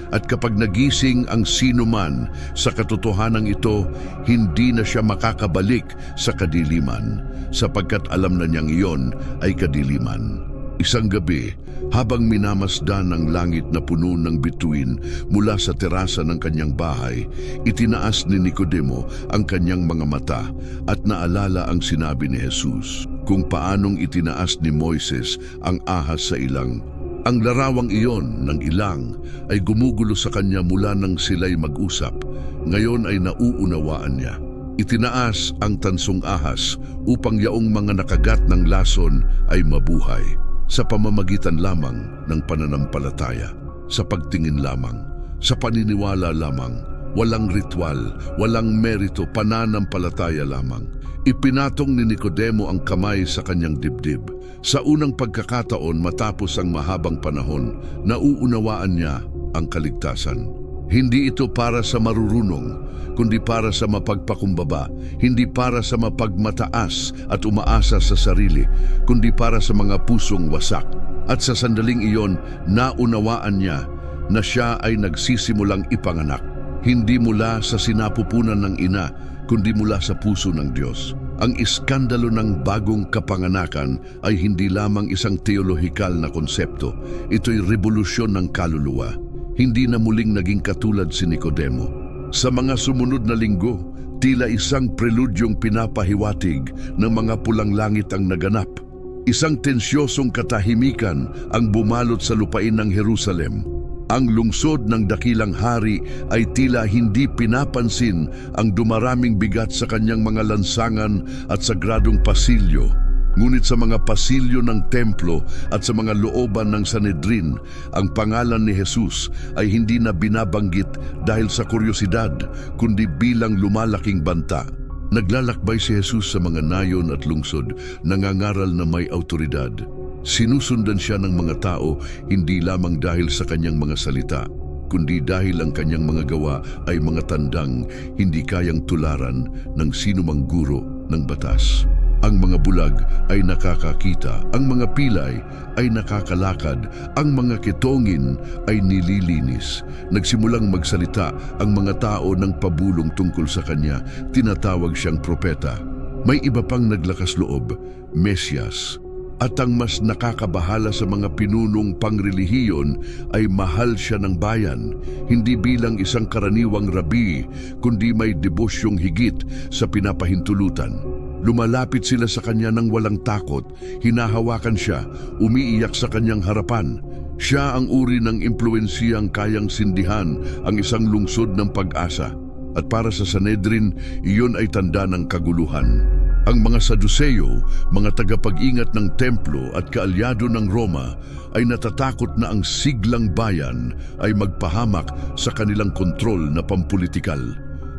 At kapag nagising ang sino man sa katotohanan ito, hindi na siya makakabalik sa kadiliman, sapagkat alam na niyang iyon ay kadiliman. Isang gabi, habang minamasdan ang langit na puno ng bituin mula sa terasa ng kanyang bahay, itinaas ni Nicodemo ang kanyang mga mata at naalala ang sinabi ni Jesus kung paanong itinaas ni Moises ang ahas sa ilang. Ang larawang iyon ng ilang ay gumugulo sa kanya mula nang sila'y mag-usap. Ngayon ay nauunawaan niya. Itinaas ang tansong ahas upang yaong mga nakagat ng lason ay mabuhay sa pamamagitan lamang ng pananampalataya, sa pagtingin lamang, sa paniniwala lamang, walang ritual, walang merito, pananampalataya lamang. Ipinatong ni Nicodemo ang kamay sa kanyang dibdib. Sa unang pagkakataon matapos ang mahabang panahon, nauunawaan niya ang kaligtasan. Hindi ito para sa marurunong, kundi para sa mapagpakumbaba, hindi para sa mapagmataas at umaasa sa sarili, kundi para sa mga pusong wasak. At sa sandaling iyon, naunawaan niya na siya ay nagsisimulang ipanganak, hindi mula sa sinapupunan ng ina, kundi mula sa puso ng Diyos. Ang iskandalo ng bagong kapanganakan ay hindi lamang isang teolohikal na konsepto, ito'y revolusyon ng kaluluwa. Hindi na muling naging katulad si Nicodemo. Sa mga sumunod na linggo, tila isang preludyong pinapahiwatig ng mga pulang langit ang naganap. Isang tensyosong katahimikan ang bumalot sa lupain ng Jerusalem. Ang lungsod ng dakilang hari ay tila hindi pinapansin ang dumaraming bigat sa kanyang mga lansangan at sagradong pasilyo. Ngunit sa mga pasilyo ng templo at sa mga looban ng Sanedrin, ang pangalan ni Jesus ay hindi na binabanggit dahil sa kuryosidad, kundi bilang lumalaking banta. Naglalakbay si Jesus sa mga nayon at lungsod, nangangaral na may autoridad. Sinusundan siya ng mga tao hindi lamang dahil sa kanyang mga salita, kundi dahil ang kanyang mga gawa ay mga tandang hindi kayang tularan ng sinumang guro ng batas. Ang mga bulag ay nakakakita, ang mga pilay ay nakakalakad, ang mga kitongin ay nililinis. Nagsimulang magsalita ang mga tao ng pabulong tungkol sa kanya, tinatawag siyang propeta. May iba pang naglakas loob, Mesyas. At ang mas nakakabahala sa mga pinunong pangrelihiyon ay mahal siya ng bayan, hindi bilang isang karaniwang rabi, kundi may debosyong higit sa pinapahintulutan. Lumalapit sila sa kanya ng walang takot, hinahawakan siya, umiiyak sa kanyang harapan. Siya ang uri ng impluensiyang kayang sindihan ang isang lungsod ng pag-asa. At para sa Sanedrin, iyon ay tanda ng kaguluhan. Ang mga Saduceo, mga tagapag-ingat ng templo at kaalyado ng Roma ay natatakot na ang siglang bayan ay magpahamak sa kanilang kontrol na pampulitikal.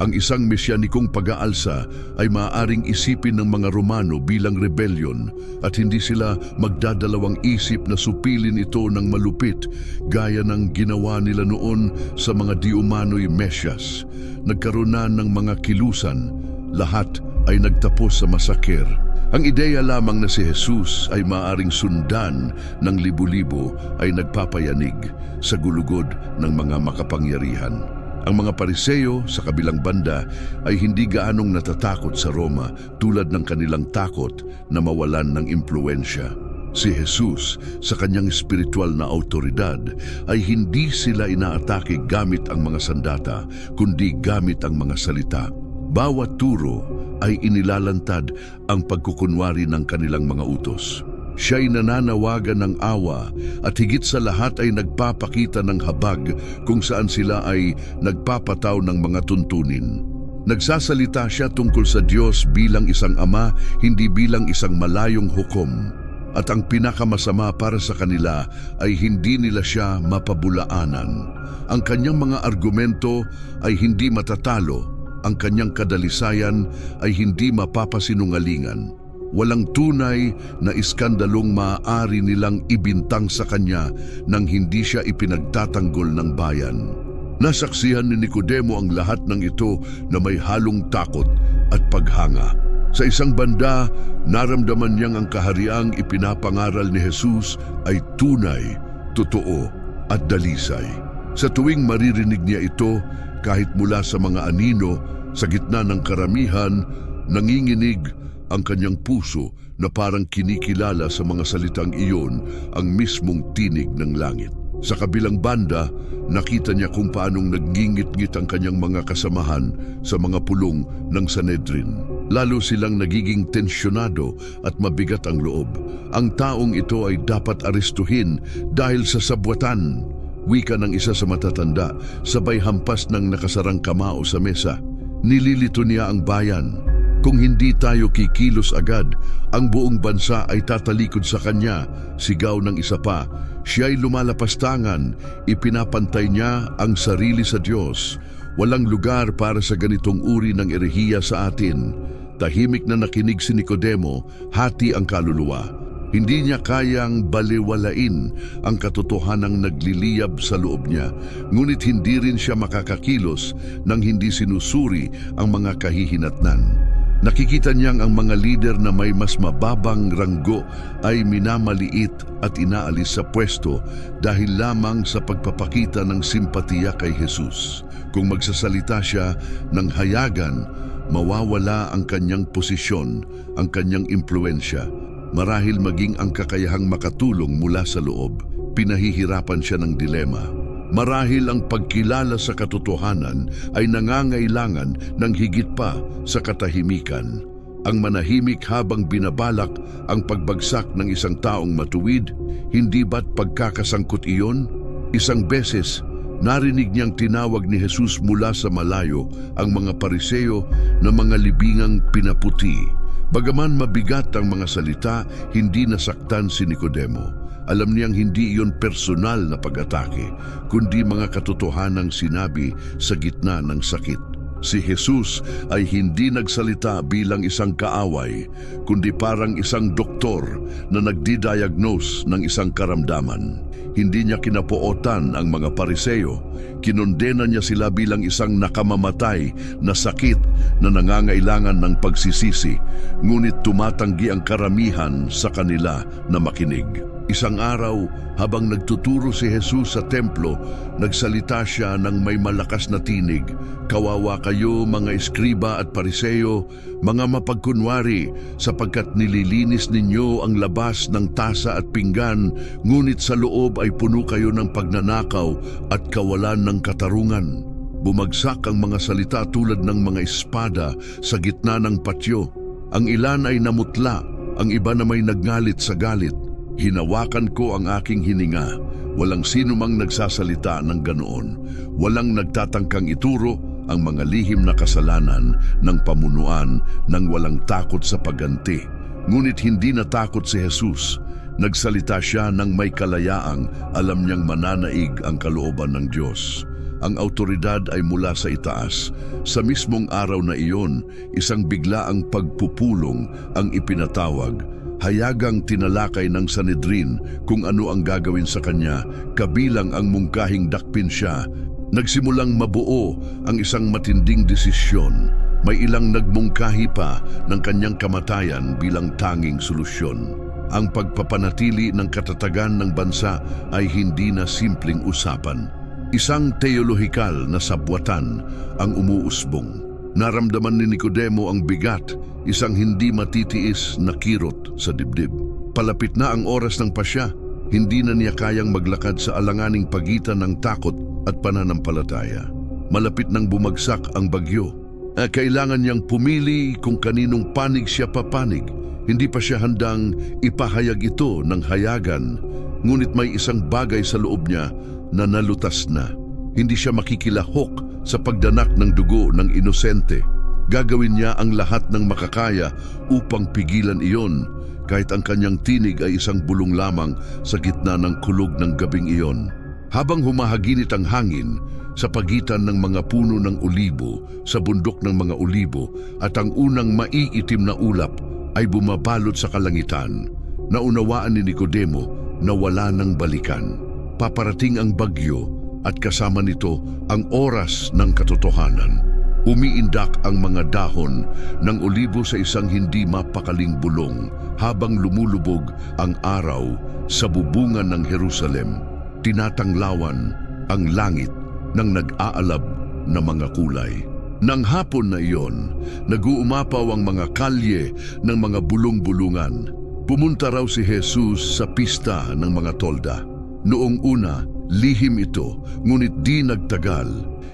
Ang isang mesyanikong pag-aalsa ay maaaring isipin ng mga Romano bilang rebellion at hindi sila magdadalawang isip na supilin ito ng malupit gaya ng ginawa nila noon sa mga di-umano'y Mesyas. Nagkaroon na ng mga kilusan, lahat ay nagtapos sa masaker. Ang ideya lamang na si Jesus ay maaaring sundan ng libu-libo ay nagpapayanig sa gulugod ng mga makapangyarihan. Ang mga Pariseo sa kabilang banda ay hindi gaanong natatakot sa Roma tulad ng kanilang takot na mawalan ng impluensya. Si Jesus sa kanyang espiritual na autoridad ay hindi sila inaatake gamit ang mga sandata kundi gamit ang mga salita. Bawat turo ay inilalantad ang pagkukunwari ng kanilang mga utos. Siya'y nananawagan ng awa at higit sa lahat ay nagpapakita ng habag kung saan sila ay nagpapataw ng mga tuntunin. Nagsasalita siya tungkol sa Diyos bilang isang ama, hindi bilang isang malayong hukom. At ang pinakamasama para sa kanila ay hindi nila siya mapabulaanan. Ang kanyang mga argumento ay hindi matatalo. Ang kanyang kadalisayan ay hindi mapapasinungalingan. Walang tunay na iskandalong maaari nilang ibintang sa kanya nang hindi siya ipinagtatanggol ng bayan. Nasaksihan ni Nicodemo ang lahat ng ito na may halong takot at paghanga. Sa isang banda, naramdaman niyang ang kahariang ipinapangaral ni Jesus ay tunay, totoo at dalisay. Sa tuwing maririnig niya ito, kahit mula sa mga anino, sa gitna ng karamihan, nanginginig ang kanyang puso na parang kinikilala sa mga salitang iyon ang mismong tinig ng langit. Sa kabilang banda, nakita niya kung paanong nagngingit-ngit ang kanyang mga kasamahan sa mga pulong ng Sanhedrin. Lalo silang nagiging tensyonado at mabigat ang loob. Ang taong ito ay dapat arestuhin dahil sa sabwatan. Wika ng isa sa matatanda, sabay hampas ng nakasarang kamao sa mesa. Nililito niya ang bayan. Kung hindi tayo kikilos agad, ang buong bansa ay tatalikod sa kanya. Sigaw ng isa pa, siya'y lumalapastangan, ipinapantay niya ang sarili sa Diyos. Walang lugar para sa ganitong uri ng erehiya sa atin. Tahimik na nakinig si Nicodemo, hati ang kaluluwa. Hindi niya kayang baliwalain ang katotohanang nagliliyab sa loob niya, ngunit hindi rin siya makakakilos nang hindi sinusuri ang mga kahihinatnan. Nakikita niyang ang mga lider na may mas mababang ranggo ay minamaliit at inaalis sa pwesto dahil lamang sa pagpapakita ng simpatiya kay Jesus. Kung magsasalita siya ng hayagan, mawawala ang kanyang posisyon, ang kanyang impluensya. Marahil maging ang kakayahang makatulong mula sa loob, pinahihirapan siya ng dilema. Marahil ang pagkilala sa katotohanan ay nangangailangan ng higit pa sa katahimikan. Ang manahimik habang binabalak ang pagbagsak ng isang taong matuwid, hindi ba't pagkakasangkot iyon? Isang beses, narinig niyang tinawag ni Jesus mula sa malayo ang mga Pariseo na mga libingang pinaputi. Bagaman mabigat ang mga salita, hindi nasaktan si Nicodemo. Alam niyang hindi iyon personal na pag-atake, kundi mga katotohanang sinabi sa gitna ng sakit. Si Jesus ay hindi nagsalita bilang isang kaaway, kundi parang isang doktor na nagdi-diagnose ng isang karamdaman. Hindi niya kinapootan ang mga Pariseo. Kinondena niya sila bilang isang nakamamatay na sakit na nangangailangan ng pagsisisi, ngunit tumatanggi ang karamihan sa kanila na makinig. Isang araw, habang nagtuturo si Jesus sa templo, nagsalita siya ng may malakas na tinig. Kawawa kayo mga eskriba at pariseo, mga mapagkunwari, sapagkat nililinis ninyo ang labas ng tasa at pinggan, ngunit sa loob ay puno kayo ng pagnanakaw at kawalan ng katarungan. Bumagsak ang mga salita tulad ng mga espada sa gitna ng patyo. Ang ilan ay namutla, ang iba na may nagngalit sa galit. Hinawakan ko ang aking hininga. Walang sino mang nagsasalita ng ganoon. Walang nagtatangkang ituro ang mga lihim na kasalanan ng pamunuan nang walang takot sa pagganti. Ngunit hindi natakot si Jesus. Nagsalita siya ng may kalayaang alam niyang mananaig ang kalooban ng Diyos. Ang autoridad ay mula sa itaas. Sa mismong araw na iyon, isang biglaang pagpupulong ang ipinatawag. Hayagang tinalakay ng Sanhedrin kung ano ang gagawin sa kanya, kabilang ang mungkahing dakpin siya. Nagsimulang mabuo ang isang matinding desisyon. May ilang nagmungkahi pa ng kanyang kamatayan bilang tanging solusyon. Ang pagpapanatili ng katatagan ng bansa ay hindi na simpleng usapan. Isang teolohikal na sabwatan ang umuusbong. Naramdaman ni Nicodemo ang bigat, isang hindi matitiis na kirot sa dibdib. Palapit na ang oras ng pasya, hindi na niya kayang maglakad sa alanganing pagitan ng takot at pananampalataya. Malapit nang bumagsak ang bagyo. Kailangan niyang pumili kung kaninong panig siya papanig. Hindi pa siya handang ipahayag ito ng hayagan, ngunit may isang bagay sa loob niya na nalutas na. Hindi siya makikilahok sa pagdanak ng dugo ng inosente. Gagawin niya ang lahat ng makakaya upang pigilan iyon, kahit ang kanyang tinig ay isang bulong lamang sa gitna ng kulog ng gabing iyon. Habang humahaginit ang hangin sa pagitan ng mga puno ng olibo sa bundok ng mga olibo at ang unang maiitim na ulap ay bumabalot sa kalangitan, naunawaan ni Nicodemo na wala nang balikan. Paparating ang bagyo at kasama nito ang oras ng katotohanan. Umiindak ang mga dahon ng olibo sa isang hindi mapakaling bulong habang lumulubog ang araw sa bubungan ng Jerusalem. Tinatanglawan ang langit ng nag-aalab na mga kulay. Nang hapon na iyon, nag-uumapaw ang mga kalye ng mga bulong-bulungan. Pumunta raw si Jesus sa pista ng mga tolda. Noong una, lihim ito, ngunit di nagtagal.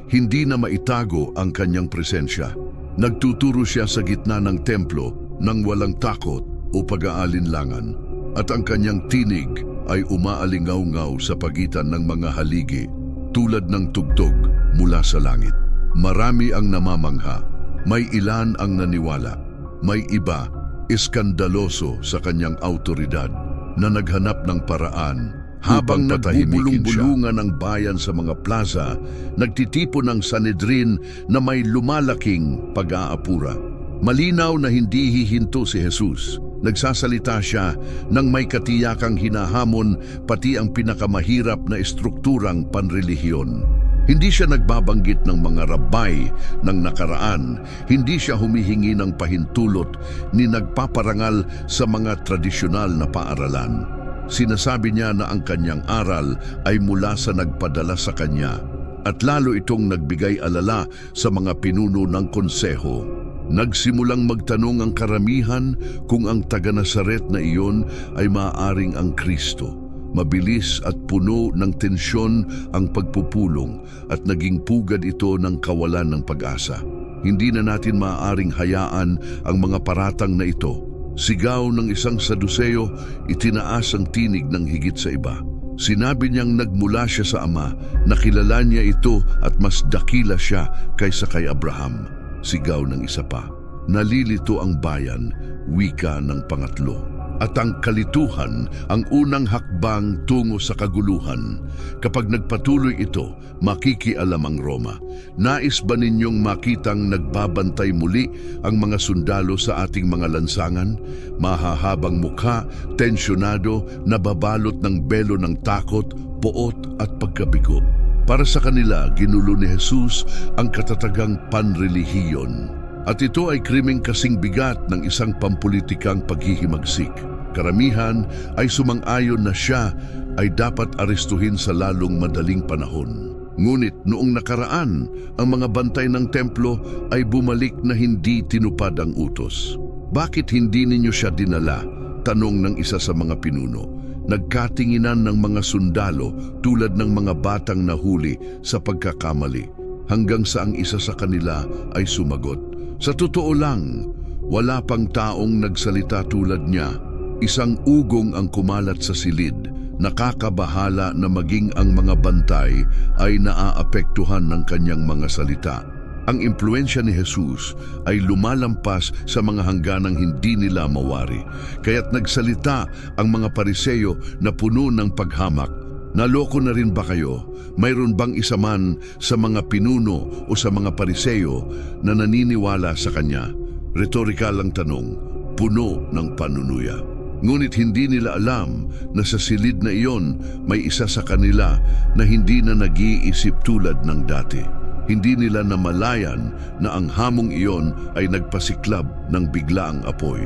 Hindi na maitago ang kanyang presensya. Nagtuturo siya sa gitna ng templo nang walang takot o pag-aalinlangan. At ang kanyang tinig ay umaalingaw-ngaw sa pagitan ng mga haligi tulad ng tugtog mula sa langit. Marami ang namamangha, may ilan ang naniwala, may iba iskandaloso sa kanyang autoridad na naghanap ng paraan. Habang nagbubulong-bulungan ang bayan sa mga plaza, nagtitipon ng Sanhedrin na may lumalaking pag-aapura. Malinaw na hindi hihinto si Jesus. Nagsasalita siya nang may katiyakang hinahamon pati ang pinakamahirap na estrukturang panrelihiyon. Hindi siya nagbabanggit ng mga rabay ng nakaraan, hindi siya humihingi ng pahintulot ni nagpaparangal sa mga tradisyonal na paaralan. Sinasabi niya na ang kanyang aral ay mula sa nagpadala sa kanya at lalo itong nagbigay alala sa mga pinuno ng konseho. Nagsimulang magtanong ang karamihan kung ang taga-Nazaret na iyon ay maaaring ang Kristo. Mabilis at puno ng tensyon ang pagpupulong at naging pugad ito ng kawalan ng pag-asa. Hindi na natin maaaring hayaan ang mga paratang na ito. Sigaw ng isang Saduseo, itinaas ang tinig ng higit sa iba. Sinabi niyang nagmula siya sa Ama, nakilala niya ito at mas dakila siya kaysa kay Abraham. Sigaw ng isa pa, nalilito ang bayan, wika ng pangatlo. At ang kalituhan ang unang hakbang tungo sa kaguluhan. Kapag nagpatuloy ito, makikialam ang Roma. Nais ba ninyong makitang nagbabantay muli ang mga sundalo sa ating mga lansangan? Mahahabang mukha, tensyonado, nababalot ng belo ng takot, poot at pagkabigo. Para sa kanila, ginulo ni Jesus ang katatagang panrelihiyon. At ito ay krimeng kasing bigat ng isang pampulitikang paghihimagsik. Karamihan ay sumang-ayon na siya ay dapat arestuhin sa lalong madaling panahon. Ngunit noong nakaraan, ang mga bantay ng templo ay bumalik na hindi tinupad ang utos. Bakit hindi ninyo siya dinala? Tanong ng isa sa mga pinuno. Nagkatinginan ng mga sundalo tulad ng mga batang nahuli sa pagkakamali, hanggang sa ang isa sa kanila ay sumagot. Sa totoo lang, wala pang taong nagsalita tulad niya. Isang ugong ang kumalat sa silid. Nakakabahala na maging ang mga bantay ay naaapektuhan ng kanyang mga salita. Ang impluensya ni Jesus ay lumalampas sa mga hangganang hindi nila mawari. Kaya't nagsalita ang mga Pariseo na puno ng paghamak. Naloko na rin ba kayo? Mayroon bang isa man sa mga pinuno o sa mga Pariseo na naniniwala sa kanya? Retorikal ang tanong, puno ng panunuya. Ngunit hindi nila alam na sa silid na iyon may isa sa kanila na hindi na nag-iisip tulad ng dati. Hindi nila namalayan na ang hamong iyon ay nagpasiklab ng biglaang apoy.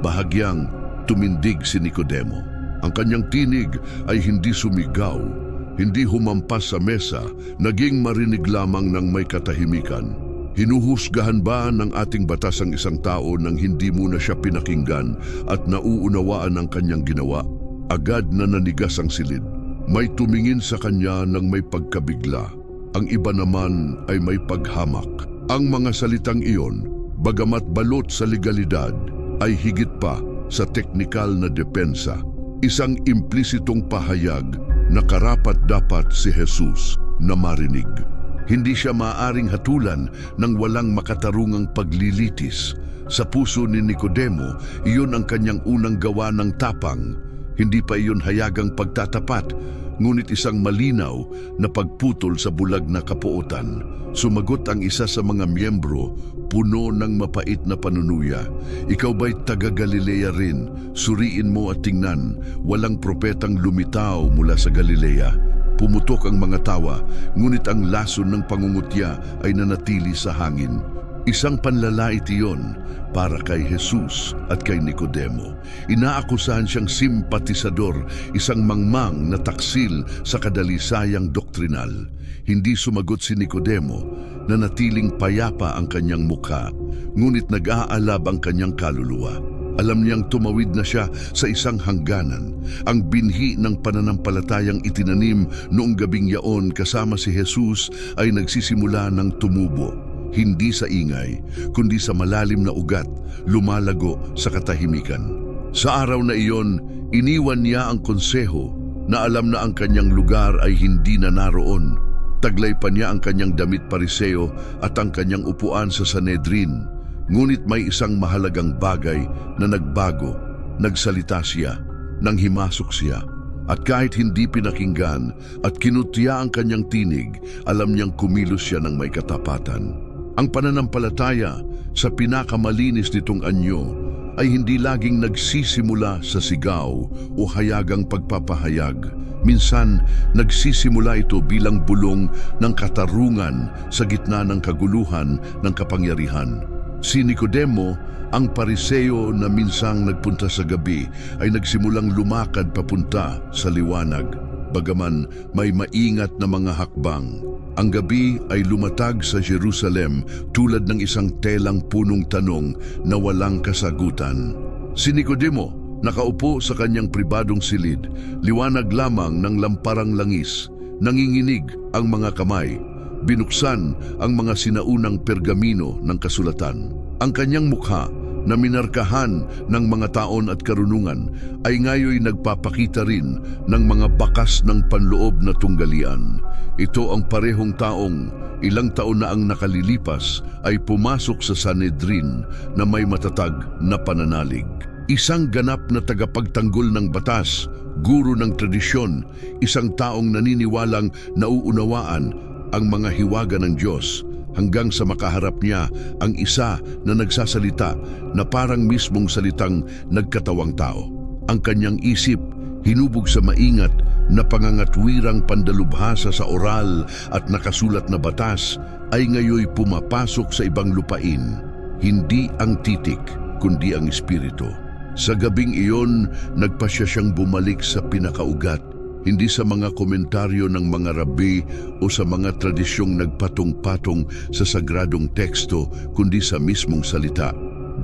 Bahagyang tumindig si Nicodemo. Ang kanyang tinig ay hindi sumigaw, hindi humampas sa mesa, naging marinig lamang ng may katahimikan. Hinuhusgahan ba ng ating batas ang isang tao nang hindi muna siya pinakinggan at nauunawaan ang kanyang ginawa? Agad na nanigas ang silid. May tumingin sa kanya ng may pagkabigla. Ang iba naman ay may paghamak. Ang mga salitang iyon, bagamat balot sa legalidad, ay higit pa sa teknikal na depensa. Isang implisitong pahayag na karapat-dapat si Jesus na marinig. Hindi siya maaaring hatulan ng walang makatarungang paglilitis. Sa puso ni Nicodemo, iyon ang kanyang unang gawa ng tapang. Hindi pa iyon hayagang pagtatapat, ngunit isang malinaw na pagputol sa bulag na kapuotan. Sumagot ang isa sa mga miyembro, puno ng mapait na panunuya. Ikaw ba'y taga-Galilea rin? Suriin mo at tingnan, walang propetang lumitaw mula sa Galilea. Pumutok ang mga tawa, ngunit ang lason ng pangungutya ay nanatili sa hangin. Isang panlalait iyon para kay Jesus at kay Nicodemo. Inaakusahan siyang simpatisador, isang mangmang na taksil sa kadalisayang doktrinal. Hindi sumagot si Nicodemo, nanatiling payapa ang kanyang mukha, ngunit nag-aalab ang kanyang kaluluwa. Alam niyang tumawid na siya sa isang hangganan. Ang binhi ng pananampalatayang itinanim noong gabing yaon kasama si Jesus ay nagsisimula ng tumubo. Hindi sa ingay, kundi sa malalim na ugat, lumalago sa katahimikan. Sa araw na iyon, iniwan niya ang konseho na alam na ang kanyang lugar ay hindi na naroon. Taglay pa niya ang kanyang damit pariseo at ang kanyang upuan sa Sanhedrin. Ngunit may isang mahalagang bagay na nagbago. Nagsalita siya, nang himasok siya. At kahit hindi pinakinggan at kinutya ang kanyang tinig, alam niyang kumilos siya ng may katapatan. Ang pananampalataya sa pinakamalinis nitong anyo ay hindi laging nagsisimula sa sigaw o hayagang pagpapahayag. Minsan, nagsisimula ito bilang bulong ng katarungan sa gitna ng kaguluhan ng kapangyarihan. Si Nicodemo, ang pariseo na minsang nagpunta sa gabi, ay nagsimulang lumakad papunta sa liwanag, bagaman may maingat na mga hakbang. Ang gabi ay lumatag sa Jerusalem tulad ng isang telang punong tanong na walang kasagutan. Si Nicodemo, nakaupo sa kanyang pribadong silid, liwanag lamang ng lamparang langis, nanginginig ang mga kamay, binuksan ang mga sinaunang pergamino ng kasulatan. Ang kanyang mukha na minarkahan ng mga taon at karunungan ay ngayoy nagpapakita rin ng mga bakas ng panloob na tunggalian. Ito ang parehong taong ilang taon na ang nakalilipas ay pumasok sa Sanhedrin na may matatag na pananalig. Isang ganap na tagapagtanggol ng batas, guro ng tradisyon, isang taong naniniwalang nauunawaan ang mga hiwaga ng Diyos, hanggang sa makaharap niya ang isa na nagsasalita na parang mismong salitang nagkatawang tao. Ang kanyang isip, hinubog sa maingat na pangangatwirang pandalubhasa sa oral at nakasulat na batas, ay ngayoy pumapasok sa ibang lupain. Hindi ang titik, kundi ang espiritu. Sa gabing iyon, nagpasya siyang bumalik sa pinakaugat, hindi sa mga komentaryo ng mga rabi o sa mga tradisyong nagpatong-patong sa sagradong teksto, kundi sa mismong salita.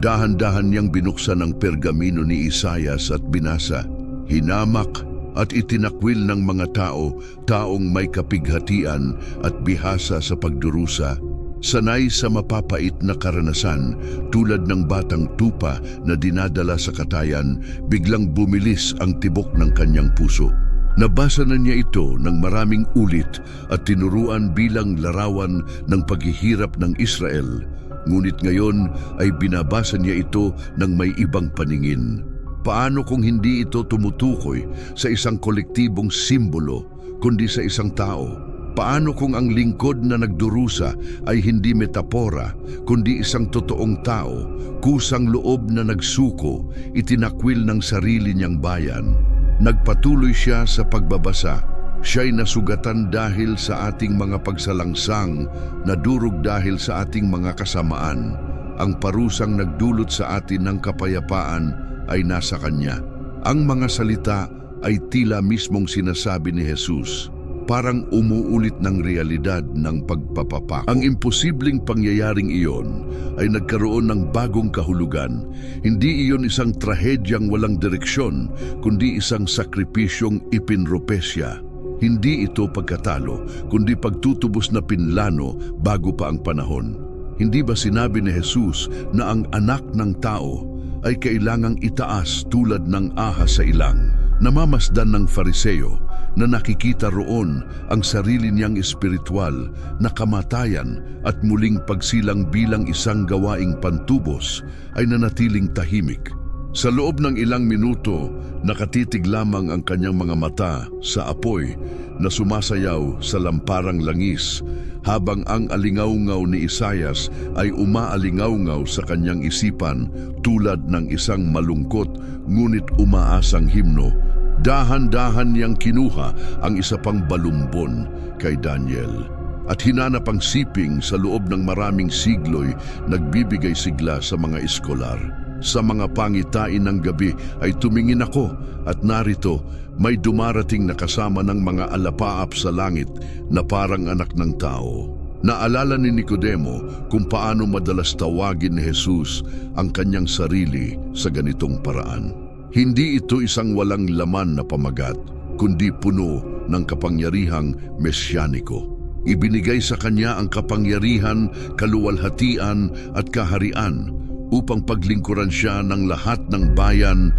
Dahan-dahan niyang binuksan ang pergamino ni Isaias at binasa. Hinamak at itinakwil ng mga tao, taong may kapighatian at bihasa sa pagdurusa. Sanay sa mapapait na karanasan, tulad ng batang tupa na dinadala sa katayan, biglang bumilis ang tibok ng kanyang puso. Nabasa na niya ito ng maraming ulit at tinuruan bilang larawan ng paghihirap ng Israel. Ngunit ngayon ay binabasa niya ito ng may ibang paningin. Paano kung hindi ito tumutukoy sa isang kolektibong simbolo, kundi sa isang tao? Paano kung ang lingkod na nagdurusa ay hindi metapora, kundi isang totoong tao, kusang loob na nagsuko, itinakwil ng sarili niyang bayan? Nagpatuloy siya sa pagbabasa. Siya'y nasugatan dahil sa ating mga pagsalangsang, nadurog dahil sa ating mga kasamaan. Ang parusang nagdulot sa atin ng kapayapaan ay nasa Kanya. Ang mga salita ay tila mismong sinasabi ni Jesus, parang umuulit ng realidad ng pagpapapako. Ang imposibleng pangyayaring iyon ay nagkaroon ng bagong kahulugan. Hindi iyon isang trahedyang walang direksyon, kundi isang sakripisyong ipinropesya. Hindi ito pagkatalo, kundi pagtutubos na pinlano bago pa ang panahon. Hindi ba sinabi ni Jesus na ang anak ng tao ay kailangang itaas tulad ng ahas sa ilang? Namamasdan ng Fariseo, na nakikita roon ang sarili niyang espiritual na kamatayan at muling pagsilang bilang isang gawaing pantubos, ay nanatiling tahimik. Sa loob ng ilang minuto, nakatitig lamang ang kanyang mga mata sa apoy na sumasayaw sa lamparang langis, habang ang alingawngaw ni Isaias ay umaalingawngaw sa kanyang isipan tulad ng isang malungkot ngunit umaasang himno. Dahan-dahan niyang kinuha ang isa pang balumbon kay Daniel at hinanap ang siping sa loob ng maraming siglo'y nagbibigay sigla sa mga eskolar. Sa mga pangitain ng gabi ay tumingin ako at narito may dumarating na kasama ng mga alapaap sa langit na parang anak ng tao. Naalala ni Nicodemo kung paano madalas tawagin ni Jesus ang kanyang sarili sa ganitong paraan. Hindi ito isang walang laman na pamagat, kundi puno ng kapangyarihang mesyaniko. Ibinigay sa kanya ang kapangyarihan, kaluwalhatian at kaharian upang paglingkuran siya ng lahat ng bayan,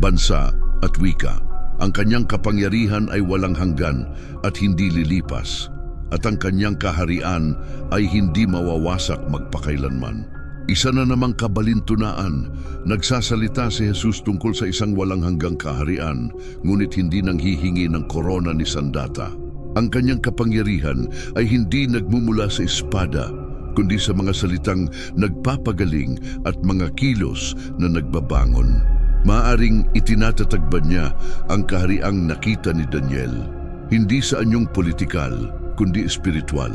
bansa at wika. Ang kanyang kapangyarihan ay walang hanggan at hindi lilipas, at ang kanyang kaharian ay hindi mawawasak magpakailanman. Isa na namang kabalintunaan, nagsasalita si Jesus tungkol sa isang walang hanggang kaharian, ngunit hindi nang hihingi ng korona ni Sandata. Ang kanyang kapangyarihan ay hindi nagmumula sa espada, kundi sa mga salitang nagpapagaling at mga kilos na nagbabangon. Maaring itinatatag ba niya ang kahariang nakita ni Daniel, hindi sa anyong politikal, kundi espiritual.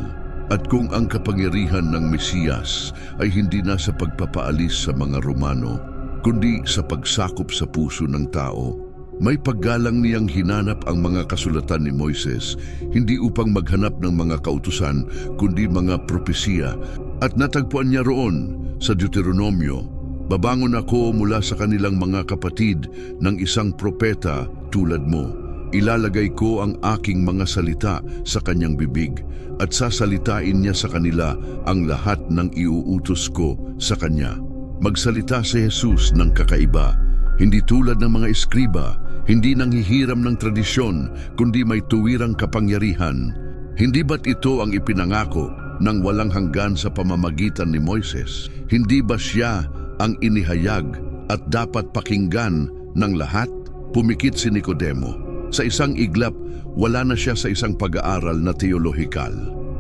At kung ang kapangyarihan ng Mesiyas ay hindi na sa pagpapaalis sa mga Romano, kundi sa pagsakop sa puso ng tao, may paggalang niyang hinanap ang mga kasulatan ni Moises, hindi upang maghanap ng mga kautusan, kundi mga propesiya. At natagpuan niya roon sa Deuteronomio, "Babangon ako mula sa kanilang mga kapatid ng isang propeta tulad mo. Ilalagay ko ang aking mga salita sa kanyang bibig at sasalitain niya sa kanila ang lahat ng iuutos ko sa kanya." Magsalita si Jesus ng kakaiba, hindi tulad ng mga eskriba, hindi nanghihiram ng tradisyon, kundi may tuwirang kapangyarihan. Hindi ba't ito ang ipinangako ng walang hanggan sa pamamagitan ni Moises? Hindi ba siya ang inihayag at dapat pakinggan ng lahat? Pumikit si Nicodemo. Sa isang iglap, wala na siya sa isang pag-aaral na teolohikal.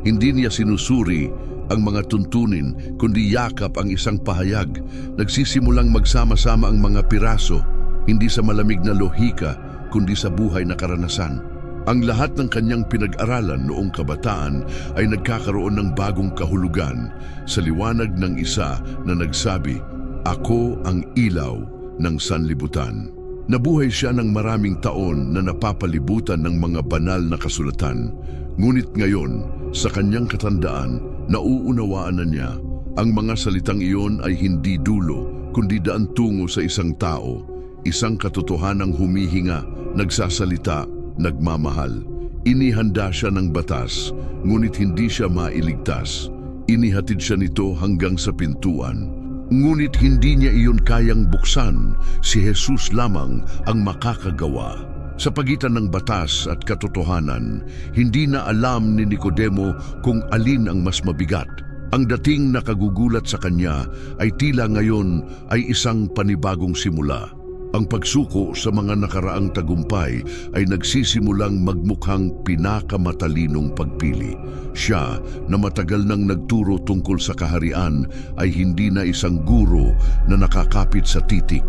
Hindi niya sinusuri ang mga tuntunin, kundi yakap ang isang pahayag. Nagsisimulang magsama-sama ang mga piraso, hindi sa malamig na lohika, kundi sa buhay na karanasan. Ang lahat ng kanyang pinag-aralan noong kabataan ay nagkakaroon ng bagong kahulugan sa liwanag ng isa na nagsabi, "Ako ang ilaw ng sanlibutan." Nabuhay siya ng maraming taon na napapalibutan ng mga banal na kasulatan. Ngunit ngayon, sa kanyang katandaan, nauunawaan na niya ang mga salitang iyon ay hindi dulo, kundi daan tungo sa isang tao, isang katotohanang humihinga, nagsasalita, nagmamahal. Inihanda siya ng batas, ngunit hindi siya mailigtas. Inihatid siya nito hanggang sa pintuan. Ngunit hindi niya iyon kayang buksan, si Jesus lamang ang makakagawa. Sa pagitan ng batas at katotohanan, hindi na alam ni Nicodemo kung alin ang mas mabigat. Ang dating nakagugulat sa kanya ay tila ngayon ay isang panibagong simula. Ang pagsuko sa mga nakaraang tagumpay ay nagsisimulang magmukhang pinakamatalinong pagpili. Siya na matagal nang nagturo tungkol sa kaharian ay hindi na isang guro na nakakapit sa titik.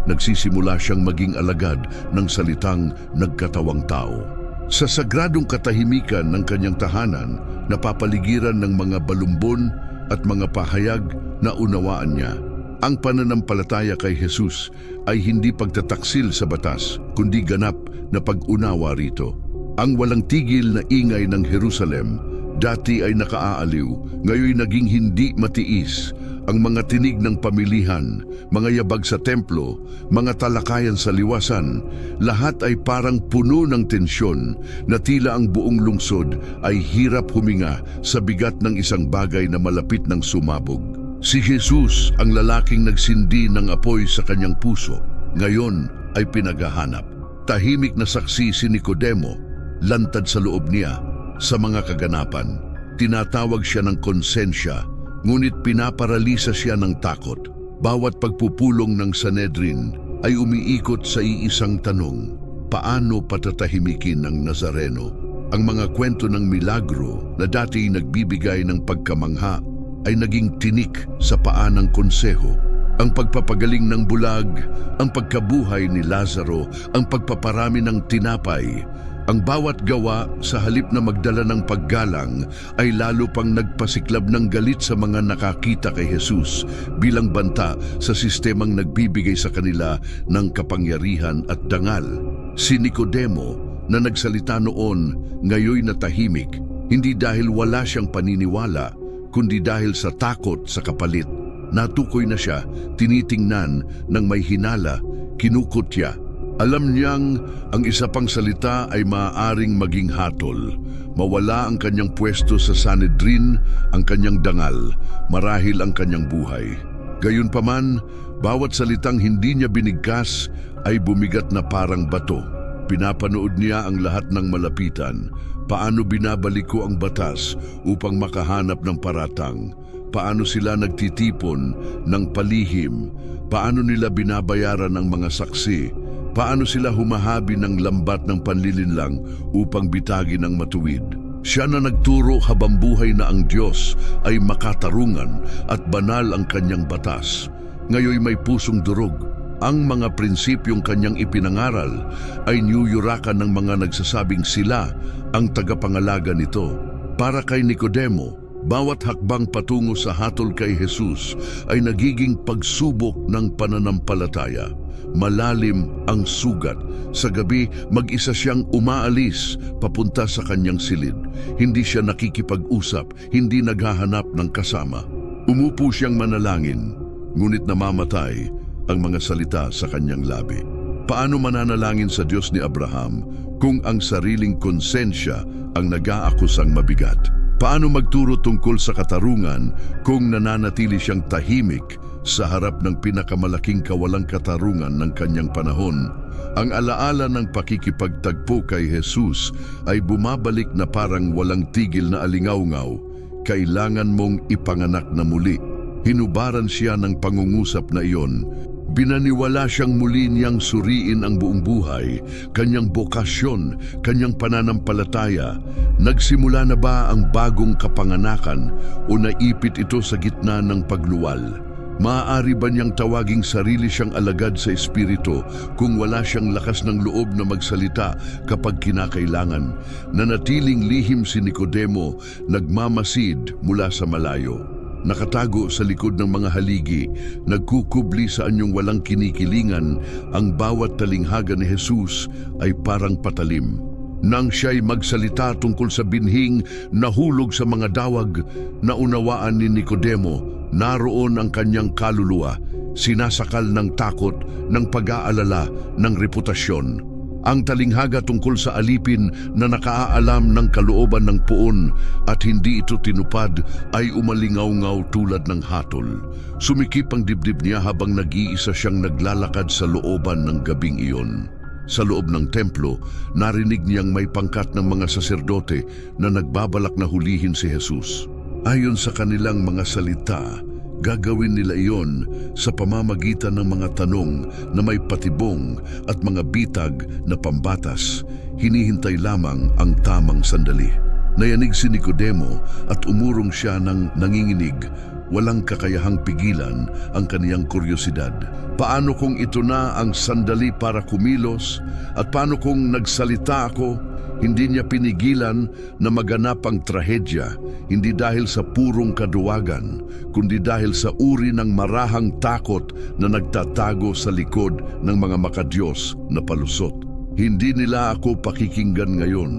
Nagsisimula siyang maging alagad ng salitang nagkatawang tao. Sa sagradong katahimikan ng kanyang tahanan, napapaligiran ng mga balumbon at mga pahayag na unawaan niya. Ang pananampalataya kay Jesus ay hindi pagtataksil sa batas, kundi ganap na pag-unawa rito. Ang walang tigil na ingay ng Jerusalem, dati ay nakaaaliw, ngayon naging hindi matiis. Ang mga tinig ng pamilihan, mga yabag sa templo, mga talakayan sa liwasan, lahat ay parang puno ng tensyon na tila ang buong lungsod ay hirap huminga sa bigat ng isang bagay na malapit ng sumabog. Si Jesus, ang lalaking nagsindi ng apoy sa kanyang puso, ngayon ay pinaghahanap. Tahimik na saksi si Nicodemo, lantad sa loob niya sa mga kaganapan. Tinatawag siya ng konsensya, ngunit pinaparalisa siya ng takot. Bawat pagpupulong ng Sanhedrin ay umiikot sa iisang tanong: paano patatahimikin ng Nazareno? Ang mga kwento ng milagro na dati nagbibigay ng pagkamangha ay naging tinik sa paa ng konseho. Ang pagpapagaling ng bulag, ang pagkabuhay ni Lazaro, ang pagpaparami ng tinapay, ang bawat gawa sa halip na magdala ng paggalang ay lalo pang nagpasiklab ng galit sa mga nakakita kay Jesus bilang banta sa sistemang nagbibigay sa kanila ng kapangyarihan at dangal. Si Nicodemo na nagsalita noon, ngayoy natahimik, hindi dahil wala siyang paniniwala, kundi dahil sa takot sa kapalit. Natukoy na siya, tinitingnan ng may hinala, kinukutya. Alam niyang ang isa pang salita ay maaaring maging hatol. Mawala ang kanyang pwesto sa Sanhedrin, ang kanyang dangal, marahil ang kanyang buhay. Gayunpaman, bawat salitang hindi niya binigkas ay bumigat na parang bato. Pinapanood niya ang lahat ng malapitan. Paano binabalik ko ang batas upang makahanap ng paratang? Paano sila nagtitipon ng palihim? Paano nila binabayaran ang mga saksi? Paano sila humahabi ng lambat ng panlilinlang upang bitagin ang matuwid? Siya na nagturo habang buhay na ang Diyos ay makatarungan at banal ang kanyang batas. Ngayoy may pusong durog. Ang mga prinsipyong kanyang ipinangaral ay niyuyurakan ng mga nagsasabing sila ang tagapangalaga nito. Para kay Nicodemo, bawat hakbang patungo sa hatol kay Jesus ay nagiging pagsubok ng pananampalataya. Malalim ang sugat. Sa gabi, mag-isa siyang umaalis papunta sa kanyang silid. Hindi siya nakikipag-usap, hindi naghahanap ng kasama. Umupo siyang manalangin, ngunit namamatay ang mga salita sa kanyang labi. Paano mananalangin sa Diyos ni Abraham kung ang sariling konsensya ang nag-aakusang mabigat? Paano magturo tungkol sa katarungan kung nananatili siyang tahimik sa harap ng pinakamalaking kawalang katarungan ng kanyang panahon? Ang alaala ng pakikipagtagpo kay Jesus ay bumabalik na parang walang tigil na alingawngaw. Kailangan mong ipanganak na muli. Hinubaran siya ng pangungusap na iyon. Binaniwala siyang muli niyang suriin ang buong buhay, kanyang bokasyon, kanyang pananampalataya. Nagsimula na ba ang bagong kapanganakan o naipit ito sa gitna ng pagluwal? Maaari ba niyang tawaging sarili siyang alagad sa espiritu kung wala siyang lakas ng loob na magsalita kapag kinakailangan? Nanatiling lihim si Nicodemo, nagmamasid mula sa malayo. Nakatago sa likod ng mga haligi, nagkukubli sa anyong walang kinikilingan, ang bawat talinghaga ni Jesus ay parang patalim. Nang siya'y magsalita tungkol sa binhing nahulog sa mga dawag, naunawaan ni Nicodemo, naroon ang kanyang kaluluwa, sinasakal ng takot, ng pag-aalala, ng reputasyon. Ang talinghaga tungkol sa alipin na nakaaalam ng kalooban ng puon at hindi ito tinupad ay umalingaw-ngaw tulad ng hatol. Sumikip ang dibdib niya habang nag-iisa siyang naglalakad sa looban ng gabing iyon. Sa loob ng templo, narinig niyang may pangkat ng mga saserdote na nagbabalak na hulihin si Jesus. Ayon sa kanilang mga salita, gagawin nila iyon sa pamamagitan ng mga tanong na may patibong at mga bitag na pambatas. Hinihintay lamang ang tamang sandali. Nayanig si Nicodemo at umurong siya ng nanginginig. Walang kakayahang pigilan ang kaniyang kuryosidad. Paano kung ito na ang sandali para kumilos? At paano kung nagsalita ako? Hindi niya pinigilan na maganap ang trahedya, hindi dahil sa purong kaduwagan, kundi dahil sa uri ng marahang takot na nagtatago sa likod ng mga makadiyos na palusot. Hindi nila ako pakikinggan ngayon.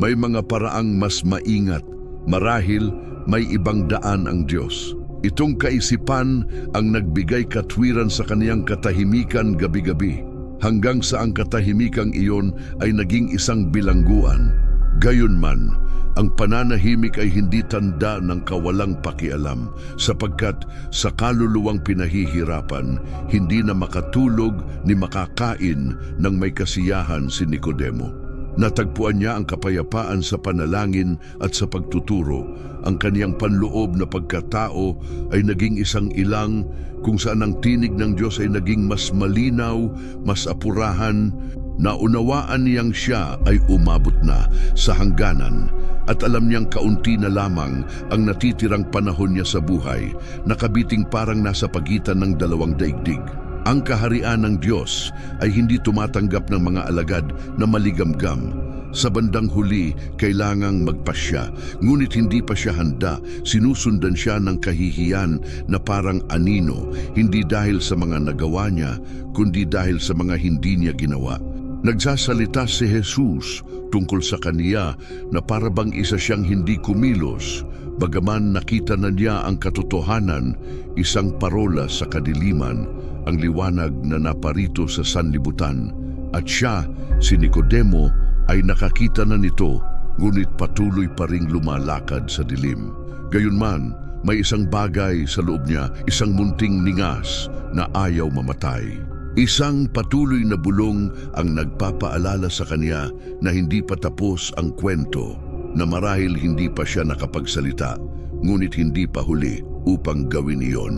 May mga paraang mas maingat. Marahil may ibang daan ang Diyos. Itong kaisipan ang nagbigay katwiran sa kaniyang katahimikan gabi-gabi, hanggang sa ang katahimikang iyon ay naging isang bilangguan. Gayunman, ang pananahimik ay hindi tanda ng kawalang pakialam, sapagkat sa kaluluwang pinahihirapan, hindi na makatulog ni makakain ng may kasiyahan si Nicodemo. Natagpuan niya ang kapayapaan sa panalangin at sa pagtuturo. Ang kaniyang panloob na pagkatao ay naging isang ilang kung saan ang tinig ng Diyos ay naging mas malinaw, mas apurahan. Naunawaan niyang siya ay umabot na sa hangganan at alam niyang kaunti na lamang ang natitirang panahon niya sa buhay, nakabiting parang nasa pagitan ng dalawang daigdig. Ang kaharian ng Diyos ay hindi tumatanggap ng mga alagad na maligamgam. Sa bandang huli, kailangang magpasya, ngunit hindi pa siya handa. Sinusundan siya ng kahihiyan na parang anino, hindi dahil sa mga nagawa niya, kundi dahil sa mga hindi niya ginawa. Nagsasalita si Jesus tungkol sa kaniya na parabang isa siyang hindi kumilos, bagaman nakita na niya ang katotohanan, isang parola sa kadiliman, ang liwanag na naparito sa sanlibutan. At siya, si Nicodemo, ay nakakita na nito, ngunit patuloy pa ring lumalakad sa dilim. Gayunman, may isang bagay sa loob niya, isang munting ningas na ayaw mamatay. Isang patuloy na bulong ang nagpapaalala sa kanya na hindi pa tapos ang kwento, na marahil hindi pa siya nakapagsalita, ngunit hindi pa huli upang gawin iyon.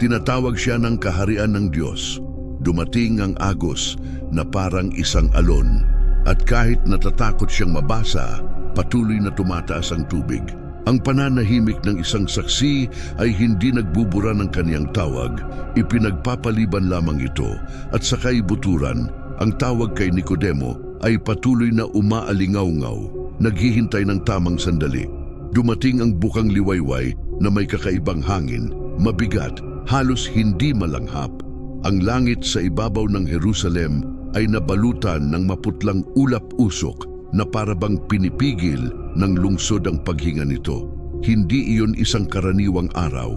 Tinatawag siya ng kaharian ng Diyos. Dumating ang agos na parang isang alon, at kahit natatakot siyang mabasa, patuloy na tumataas ang tubig. Ang pananahimik ng isang saksi ay hindi nagbubura ng kaniyang tawag, ipinagpapaliban lamang ito, at sa kaibuturan, ang tawag kay Nicodemo ay patuloy na umaalingaw-ngaw, naghihintay ng tamang sandali. Dumating ang bukang liwayway na may kakaibang hangin, mabigat, halos hindi malanghap. Ang langit sa ibabaw ng Jerusalem ay nabalutan ng maputlang ulap-usok na parabang pinipigil ng lungsod ang paghinga nito. Hindi iyon isang karaniwang araw.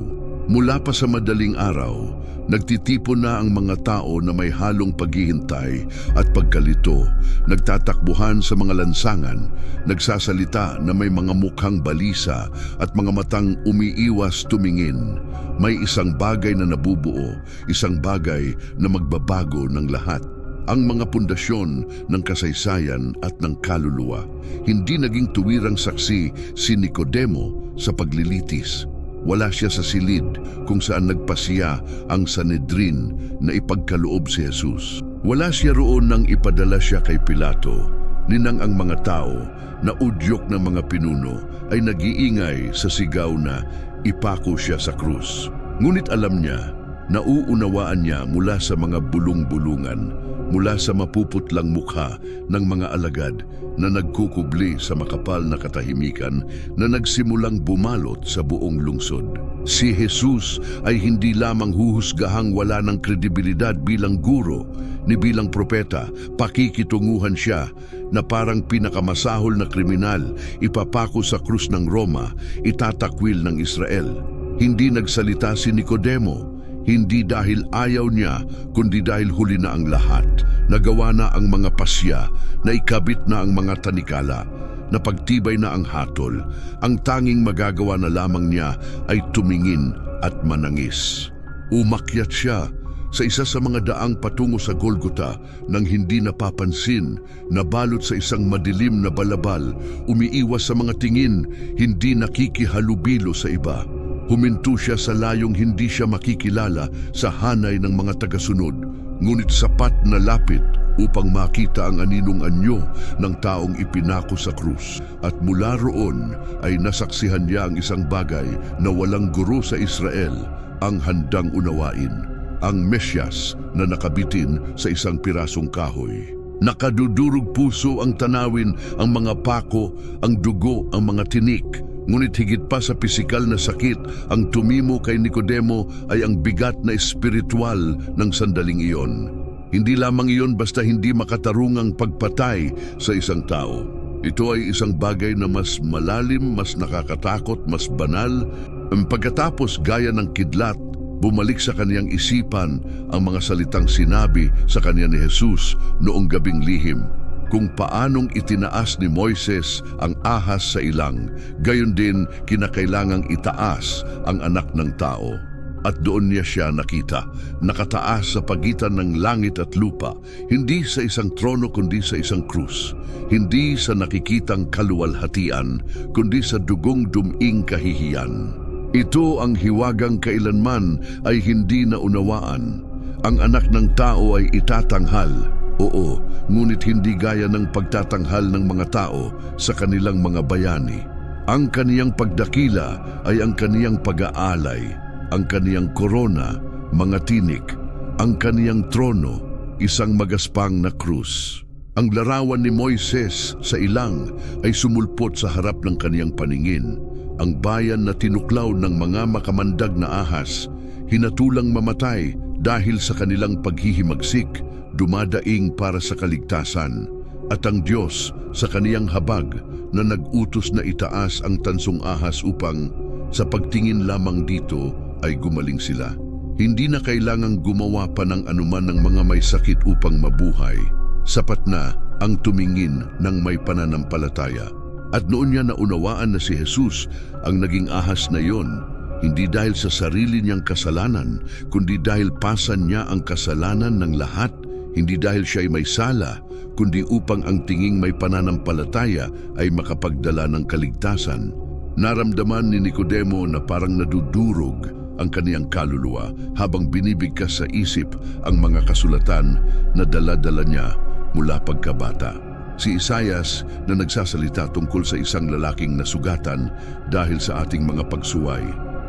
Mula pa sa madaling araw, nagtitipon na ang mga tao na may halong paghihintay at pagkalito, nagtatakbuhan sa mga lansangan, nagsasalita na may mga mukhang balisa at mga matang umiiwas tumingin. May isang bagay na nabubuo, isang bagay na magbabago ng lahat. Ang mga pundasyon ng kasaysayan at ng kaluluwa. Hindi naging tuwirang saksi si Nicodemo sa paglilitis. Wala siya sa silid kung saan nagpasiya ang Sanedrin na ipagkaloob si Jesus. Wala siya roon nang ipadala siya kay Pilato. Ninang ang mga tao na udyok ng mga pinuno ay nag-iingay sa sigaw na ipako siya sa krus. Ngunit alam niya, nauunawaan niya mula sa mga bulong-bulungan, mula sa mapuputlang mukha ng mga alagad na nagkukubli sa makapal na katahimikan na nagsimulang bumalot sa buong lungsod. Si Jesus ay hindi lamang huhusgahang wala ng kredibilidad bilang guro ni bilang propeta, pakikitunguhan siya na parang pinakamasahol na kriminal, ipapako sa krus ng Roma, itatakwil ng Israel. Hindi nagsalita si Nicodemo, hindi dahil ayaw niya, kundi dahil huli na ang lahat. Nagawa na ang mga pasya, naikabit na ang mga tanikala, napagtibay na ang hatol. Ang tanging magagawa na lamang niya ay tumingin at manangis. Umakyat siya sa isa sa mga daang patungo sa Golgota nang hindi napapansin, nabalot sa isang madilim na balabal, umiiwas sa mga tingin, hindi nakikihalubilo sa iba. Huminto siya sa layong hindi siya makikilala sa hanay ng mga tagasunod, ngunit sapat na lapit upang makita ang aninong-anyo ng taong ipinako sa krus. At mula roon ay nasaksihan niya ang isang bagay na walang guro sa Israel ang handang unawain, ang Mesyas na nakabitin sa isang pirasong kahoy. Nakadudurog puso ang tanawin, ang mga pako, ang dugo, ang mga tinik. Ngunit higit pa sa pisikal na sakit, ang tumimo kay Nicodemo ay ang bigat na espiritual ng sandaling iyon. Hindi lamang iyon basta hindi makatarungang pagpatay sa isang tao. Ito ay isang bagay na mas malalim, mas nakakatakot, mas banal. Pagkatapos gaya ng kidlat, bumalik sa kaniyang isipan ang mga salitang sinabi sa kanya ni Jesus noong gabing lihim. Kung paanong itinaas ni Moises ang ahas sa ilang, gayon din kinakailangang itaas ang anak ng tao. At doon niya siya nakita, nakataas sa pagitan ng langit at lupa, hindi sa isang trono kundi sa isang krus, hindi sa nakikitang kaluwalhatian, kundi sa dugong duming kahihiyan. Ito ang hiwagang kailanman ay hindi naunawaan. Ang anak ng tao ay itatanghal, oo, ngunit hindi gaya ng pagtatanghal ng mga tao sa kanilang mga bayani. Ang kaniyang pagdakila ay ang kaniyang pag-aalay, ang kaniyang korona, mga tinik, ang kaniyang trono, isang magaspang na krus. Ang larawan ni Moises sa ilang ay sumulpot sa harap ng kaniyang paningin. Ang bayan na tinuklaw ng mga makamandag na ahas, hinatulang mamatay dahil sa kanilang paghihimagsik, dumadaing para sa kaligtasan. At ang Diyos sa kaniyang habag na nag-utos na itaas ang tansong ahas upang sa pagtingin lamang dito ay gumaling sila. Hindi na kailangang gumawa pa ng anuman ng mga may sakit upang mabuhay. Sapat na ang tumingin ng may pananampalataya. At noon niya naunawaan na si Jesus ang naging ahas na iyon, hindi dahil sa sarili niyang kasalanan, kundi dahil pasan niya ang kasalanan ng lahat, hindi dahil siya ay may sala, kundi upang ang tinging may pananampalataya ay makapagdala ng kaligtasan. Naramdaman ni Nicodemo na parang nadudurog ang kaniyang kaluluwa habang binibigkas sa isip ang mga kasulatan na dala-dala niya mula pagkabata. Si Isaias na nagsasalita tungkol sa isang lalaking nasugatan dahil sa ating mga pagsuway.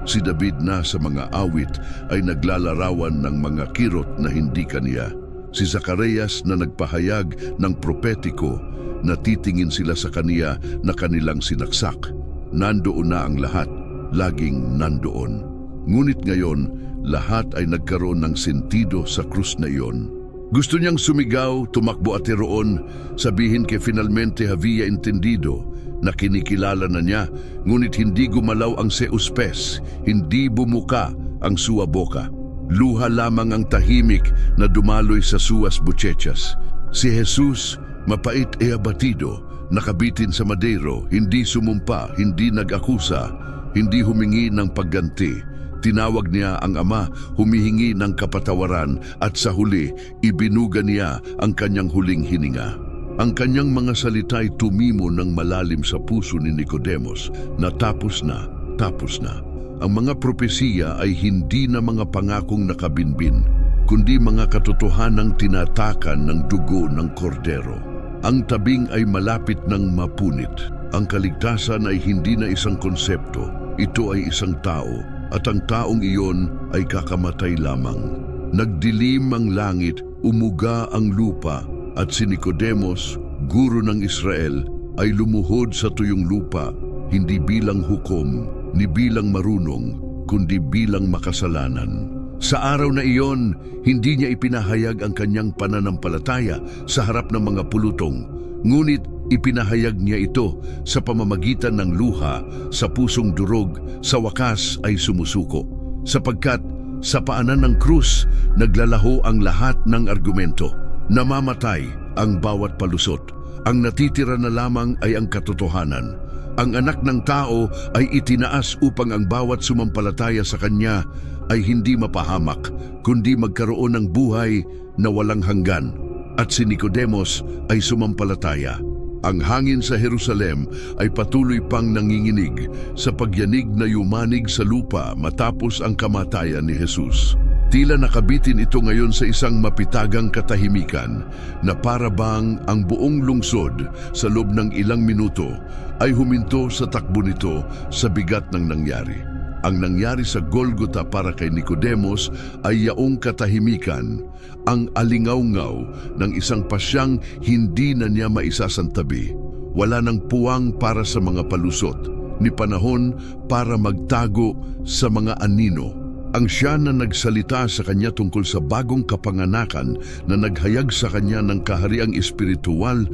Si David na sa mga awit ay naglalarawan ng mga kirot na hindi kaniya. Si Zacarias na nagpahayag ng propetiko na titingin sila sa kaniya na kanilang sinaksak. Nandoon na ang lahat, laging nandoon. Ngunit ngayon, lahat ay nagkaroon ng sentido sa krus na iyon. Gusto niyang sumigaw, tumakbo at roon, sabihin kay finalmente había entendido na kinikilala na niya, ngunit hindi gumalaw ang seuspes, hindi bumuka ang suwaboka. Luha lamang ang tahimik na dumaloy sa suwas buchechas. Si Jesus, mapait e abatido, nakabitin sa madero, hindi sumumpa, hindi nag-akusa, hindi humingi ng pagganti. Tinawag niya ang Ama, humihingi ng kapatawaran at sa huli, ibinuga niya ang kanyang huling hininga. Ang kanyang mga salita ay tumimo ng malalim sa puso ni Nicodemos na tapos na, tapos na. Ang mga propesiya ay hindi na mga pangakong nakabinbin, kundi mga katotohanang tinatakan ng dugo ng kordero. Ang tabing ay malapit ng mapunit. Ang kaligtasan ay hindi na isang konsepto, ito ay isang tao. At ang taong iyon ay kakamatay lamang. Nagdilim ang langit, umuga ang lupa, at si Nicodemos, guro ng Israel, ay lumuhod sa tuyong lupa, hindi bilang hukom, ni bilang marunong, kundi bilang makasalanan. Sa araw na iyon, hindi niya ipinahayag ang kanyang pananampalataya sa harap ng mga pulutong, ngunit ipinahayag niya ito sa pamamagitan ng luha, sa pusong durog, sa wakas ay sumusuko. Sapagkat sa paanan ng krus, naglalaho ang lahat ng argumento. Namamatay ang bawat palusot. Ang natitira na lamang ay ang katotohanan. Ang anak ng tao ay itinaas upang ang bawat sumampalataya sa kanya ay hindi mapahamak, kundi magkaroon ng buhay na walang hanggan. At si Nicodemos ay sumampalataya. Ang hangin sa Jerusalem ay patuloy pang nanginginig sa pagyanig na yumanig sa lupa matapos ang kamatayan ni Jesus. Tila nakabitin ito ngayon sa isang mapitagang katahimikan na para bang ang buong lungsod sa loob ng ilang minuto ay huminto sa takbo nito sa bigat ng nangyari. Ang nangyari sa Golgotha para kay Nicodemos ay yaong katahimikan, ang alingaw-ngaw ng isang pasyang hindi na niya maisasantabi. Wala nang puwang para sa mga palusot, ni panahon para magtago sa mga anino. Ang siya na nagsalita sa kanya tungkol sa bagong kapanganakan na naghayag sa kanya ng kahariang espiritual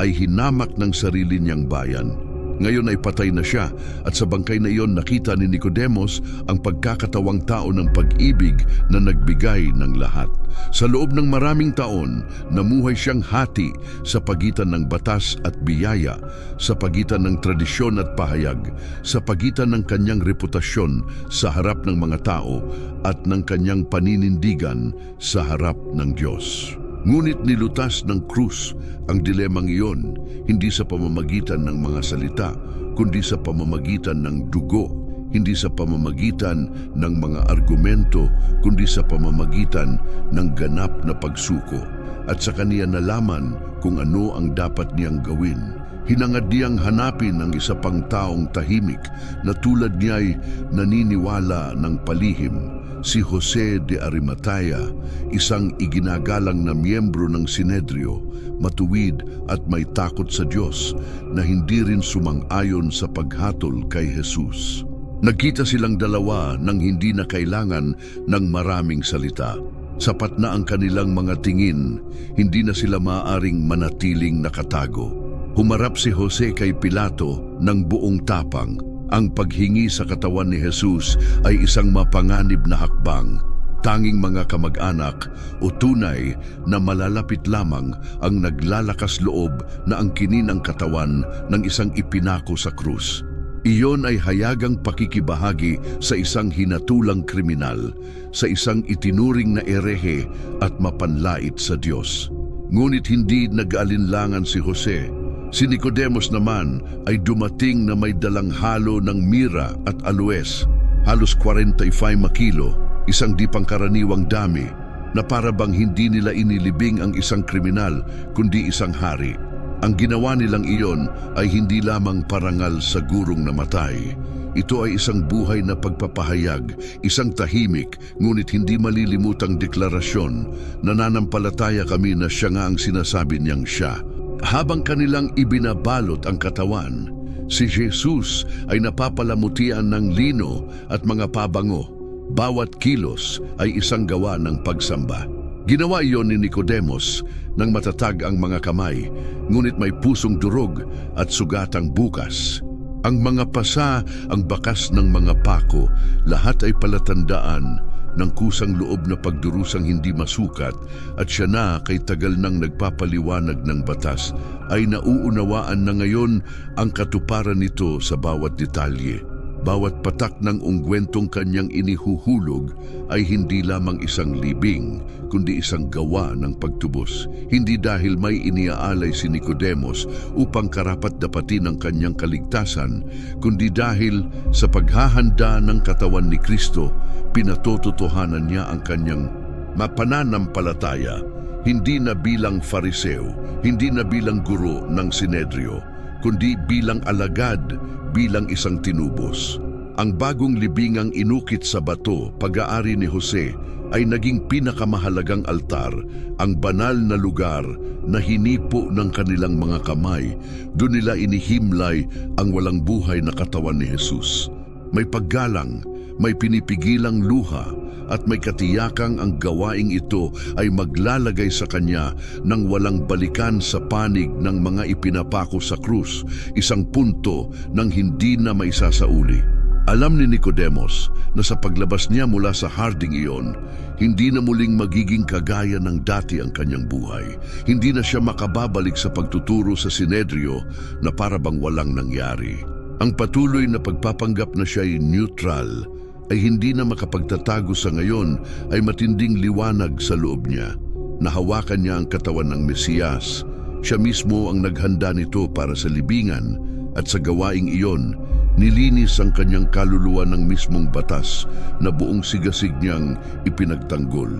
ay hinamak ng sarili niyang bayan. Ngayon ay patay na siya at sa bangkay na iyon nakita ni Nicodemos ang pagkakatawang tao ng pag-ibig na nagbigay ng lahat. Sa loob ng maraming taon, namuhay siyang hati sa pagitan ng batas at biyaya, sa pagitan ng tradisyon at pahayag, sa pagitan ng kanyang reputasyon sa harap ng mga tao at ng kanyang paninindigan sa harap ng Diyos. Ngunit nilutas ng krus ang dilemang iyon, hindi sa pamamagitan ng mga salita, kundi sa pamamagitan ng dugo, hindi sa pamamagitan ng mga argumento, kundi sa pamamagitan ng ganap na pagsuko. At sa kaniya nalaman kung ano ang dapat niyang gawin. Hinangad niyang hanapin ang isa pang taong tahimik na tulad niya'y naniniwala ng palihim, si Jose de Arimatea, isang iginagalang na miyembro ng Sinedrio, matuwid at may takot sa Diyos na hindi rin sumang-ayon sa paghatol kay Jesus. Nagkita silang dalawa nang hindi na kailangan ng maraming salita. Sapat na ang kanilang mga tingin, hindi na sila maaaring manatiling nakatago. Humarap si Jose kay Pilato ng buong tapang. Ang paghingi sa katawan ni Jesus ay isang mapanganib na hakbang. Tanging mga kamag-anak o tunay na malalapit lamang ang naglalakas loob na angkinin ang katawan ng isang ipinako sa krus. Iyon ay hayagang pakikibahagi sa isang hinatulang kriminal, sa isang itinuring na erehe at mapanlait sa Diyos. Ngunit hindi nag-aalinlangan si Jose. Si Nicodemos naman ay dumating na may dalang halo ng mira at aloes, halos 45 kilo, isang di pangkaraniwang dami, na para bang hindi nila inilibing ang isang kriminal kundi isang hari. Ang ginawa nilang iyon ay hindi lamang parangal sa gurong namatay. Ito ay isang buhay na pagpapahayag, isang tahimik ngunit hindi malilimutang deklarasyon. Nananampalataya kami na siya nga ang sinasabi niyang siya. Habang kanilang ibinabalot ang katawan, si Jesus ay napapalamutian ng lino at mga pabango. Bawat kilos ay isang gawa ng pagsamba. Ginawa iyon ni Nicodemos nang matatag ang mga kamay, ngunit may pusong durog at sugatang bukas. Ang mga pasa, ang bakas ng mga pako, lahat ay palatandaan ng kusang loob na pagdurusang hindi masukat, at siya na kay tagal nang nagpapaliwanag ng batas ay nauunawaan na ngayon ang katuparan nito sa bawat detalye. Bawat patak ng ungwentong kanyang inihuhulog ay hindi lamang isang libing, kundi isang gawa ng pagtubos. Hindi dahil may iniaalay si Nicodemos upang karapat-dapatin ang kanyang kaligtasan, kundi dahil sa paghahanda ng katawan ni Kristo, pinatototohanan niya ang kanyang mapananampalataya, hindi na bilang Fariseo, hindi na bilang guro ng Sinedrio, kundi bilang alagad, bilang isang tinubos. Ang bagong libingang inukit sa bato, pag-aari ni Jose, ay naging pinakamahalagang altar, ang banal na lugar na hinipo ng kanilang mga kamay. Doon nila inihimlay ang walang buhay na katawan ni Jesus. May paggalang, may pinipigilang luha, at may katiyakang ang gawaing ito ay maglalagay sa kanya ng walang balikan sa panig ng mga ipinapako sa krus, isang punto ng hindi na maisasauli. Alam ni Nicodemos na sa paglabas niya mula sa harding iyon, hindi na muling magiging kagaya ng dati ang kanyang buhay. Hindi na siya makababalik sa pagtuturo sa Sinedrio na para bang walang nangyari. Ang patuloy na pagpapanggap na siya ay neutral ay hindi na makapagtatago sa ngayon ay matinding liwanag sa loob niya. Nahawakan niya ang katawan ng Mesiyas. Siya mismo ang naghanda nito para sa libingan, at sa gawaing iyon, nilinis ang kanyang kaluluwa ng mismong batas na buong sigasig niyang ipinagtanggol.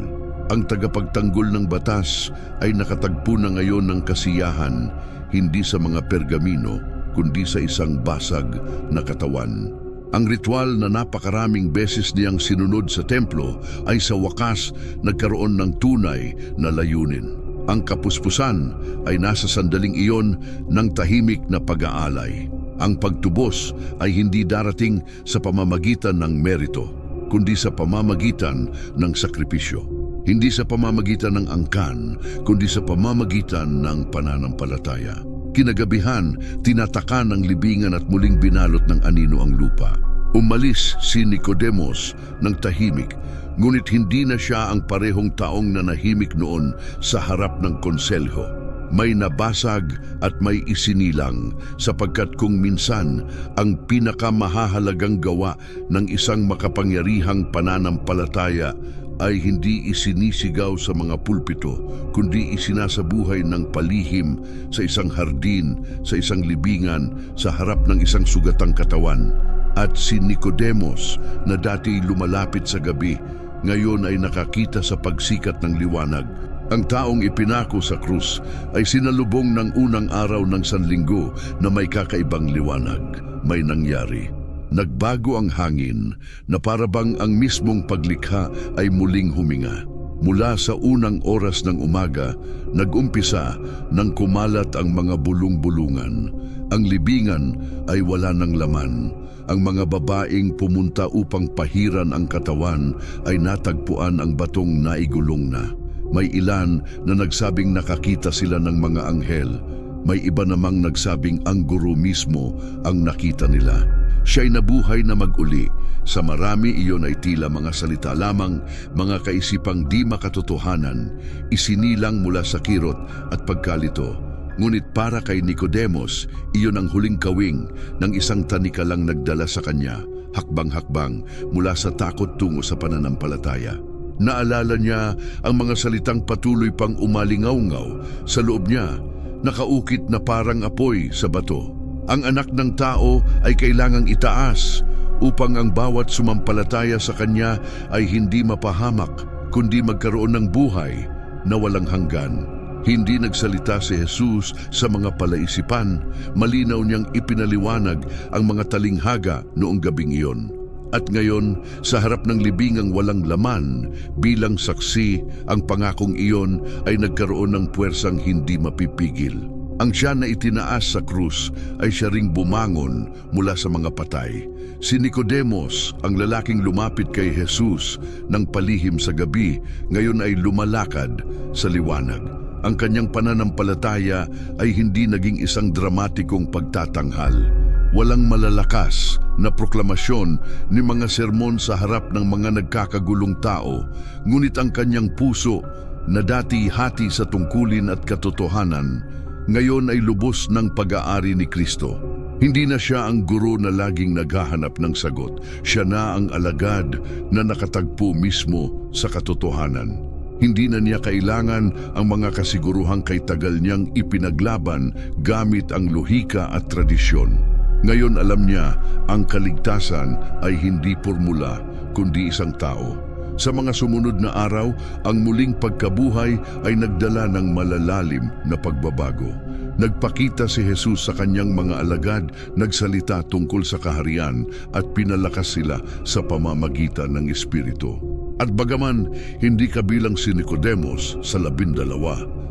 Ang tagapagtanggol ng batas ay nakatagpo na ngayon ng kasiyahan, hindi sa mga pergamino, kundi sa isang basag na katawan. Ang ritual na napakaraming beses niyang sinunod sa templo ay sa wakas nagkaroon ng tunay na layunin. Ang kapuspusan ay nasa sandaling iyon ng tahimik na pag-aalay. Ang pagtubos ay hindi darating sa pamamagitan ng merito, kundi sa pamamagitan ng sakripisyo. Hindi sa pamamagitan ng angkan, kundi sa pamamagitan ng pananampalataya. Kinagabihan, tinatakan ang libingan at muling binalot ng anino ang lupa. Umalis si Nicodemos ng tahimik, ngunit hindi na siya ang parehong taong nanahimik noon sa harap ng konselho. May nabasag at may isinilang, sapagkat kung minsan ang pinakamahahalagang gawa ng isang makapangyarihang pananampalataya ay hindi isinisigaw sa mga pulpito, kundi isinasabuhay ng palihim sa isang hardin, sa isang libingan, sa harap ng isang sugatang katawan. At si Nicodemos na dati lumalapit sa gabi, ngayon ay nakakita sa pagsikat ng liwanag. Ang taong ipinako sa krus ay sinalubong ng unang araw ng Sanlinggo na may kakaibang liwanag. May nangyari. Nagbago ang hangin na parabang ang mismong paglikha ay muling huminga. Mula sa unang oras ng umaga, nag-umpisa nang kumalat ang mga bulong-bulungan. Ang libingan ay wala ng laman. Ang mga babaeng pumunta upang pahiran ang katawan ay natagpuan ang batong naigulong na. May ilan na nagsabing nakakita sila ng mga anghel. May iba namang nagsabing ang guro mismo ang nakita nila. Siya'y nabuhay na mag-uli. Sa marami iyon ay tila mga salita lamang, mga kaisipang di makatotohanan, isinilang mula sa kirot at pagkalito. Ngunit para kay Nicodemos, iyon ang huling kawing ng isang tanikalang nagdala sa kanya, hakbang-hakbang mula sa takot tungo sa pananampalataya. Naalala niya ang mga salitang patuloy pang umalingaw-ngaw sa loob niya, nakaukit na parang apoy sa bato. Ang anak ng tao ay kailangang itaas upang ang bawat sumampalataya sa kanya ay hindi mapahamak, kundi magkaroon ng buhay na walang hanggan. Hindi nagsalita si Jesus sa mga palaisipan, malinaw niyang ipinaliwanag ang mga talinghaga noong gabing iyon. At ngayon, sa harap ng libingang walang laman, bilang saksi, ang pangakong iyon ay nagkaroon ng puwersang hindi mapipigil. Ang siya na itinaas sa krus ay siya ring bumangon mula sa mga patay. Si Nicodemos, ang lalaking lumapit kay Jesus ng palihim sa gabi, ngayon ay lumalakad sa liwanag. Ang kanyang pananampalataya ay hindi naging isang dramatikong pagtatanghal. Walang malalakas na proklamasyon ni mga sermon sa harap ng mga nagkakagulong tao, ngunit ang kanyang puso na dati hati sa tungkulin at katotohanan, ngayon ay lubos ng pag-aari ni Kristo. Hindi na siya ang guro na laging naghahanap ng sagot. Siya na ang alagad na nakatagpo mismo sa katotohanan. Hindi na niya kailangan ang mga kasiguruhang kay tagal niyang ipinaglaban gamit ang lohika at tradisyon. Ngayon alam niya, ang kaligtasan ay hindi formula, kundi isang tao. Sa mga sumunod na araw, ang muling pagkabuhay ay nagdala ng malalalim na pagbabago. Nagpakita si Jesus sa kanyang mga alagad, nagsalita tungkol sa kaharian at pinalakas sila sa pamamagitan ng Espiritu. At bagaman hindi kabilang si Nicodemos sa 12,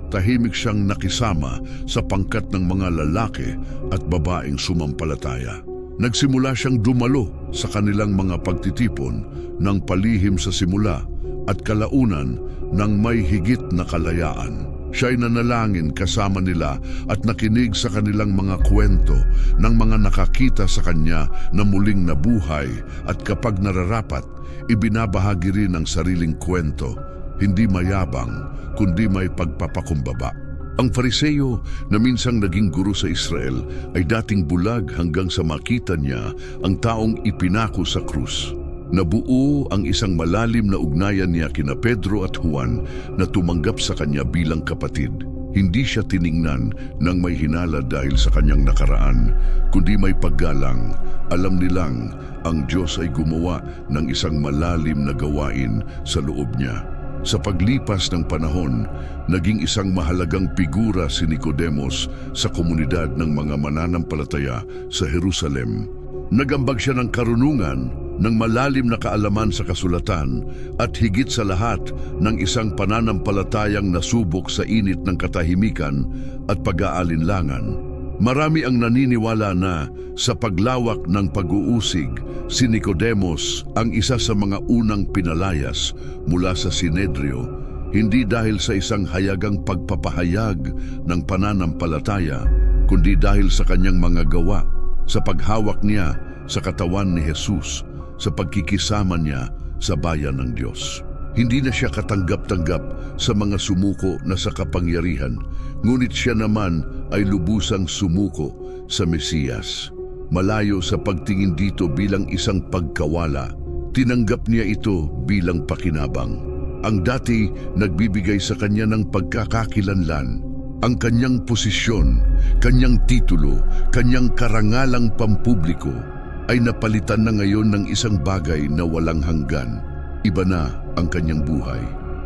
tahimik siyang nakisama sa pangkat ng mga lalaki at babaeng sumampalataya. Nagsimula siyang dumalo sa kanilang mga pagtitipon ng palihim sa simula at kalaunan ng may higit na kalayaan. Siya'y nanalangin kasama nila at nakinig sa kanilang mga kwento ng mga nakakita sa kanya na muling nabuhay, at kapag nararapat, ibinabahagi rin ang sariling kwento, hindi mayabang, kundi may pagpapakumbaba. Ang Fariseo na minsang naging guro sa Israel ay dating bulag hanggang sa makita niya ang taong ipinako sa krus. Nabuo ang isang malalim na ugnayan niya kina Pedro at Juan na tumanggap sa kanya bilang kapatid. Hindi siya tiningnan ng may hinala dahil sa kanyang nakaraan, kundi may paggalang. Alam nilang ang Diyos ay gumawa ng isang malalim na gawain sa loob niya. Sa paglipas ng panahon, naging isang mahalagang figura si Nicodemos sa komunidad ng mga mananampalataya sa Jerusalem. Nagambag siya ng karunungan, ng malalim na kaalaman sa kasulatan, at higit sa lahat ng isang pananampalatayang nasubok sa init ng katahimikan at pag-aalinlangan. Marami ang naniniwala na sa paglawak ng pag-uusig, si Nicodemos ang isa sa mga unang pinalayas mula sa Sinedrio, hindi dahil sa isang hayagang pagpapahayag ng pananampalataya, kundi dahil sa kanyang mga gawa, sa paghawak niya sa katawan ni Jesus, sa pagkikisama niya sa bayan ng Diyos. Hindi na siya katanggap-tanggap sa mga sumuko na sa kapangyarihan, ngunit siya naman ay lubusang sumuko sa Mesiyas. Malayo sa pagtingin dito bilang isang pagkawala, tinanggap niya ito bilang pakinabang. Ang dati nagbibigay sa kanya ng pagkakakilanlan, ang kanyang posisyon, kanyang titulo, kanyang karangalang pampubliko ay napalitan na ngayon ng isang bagay na walang hanggan. Iba na ang kanyang buhay.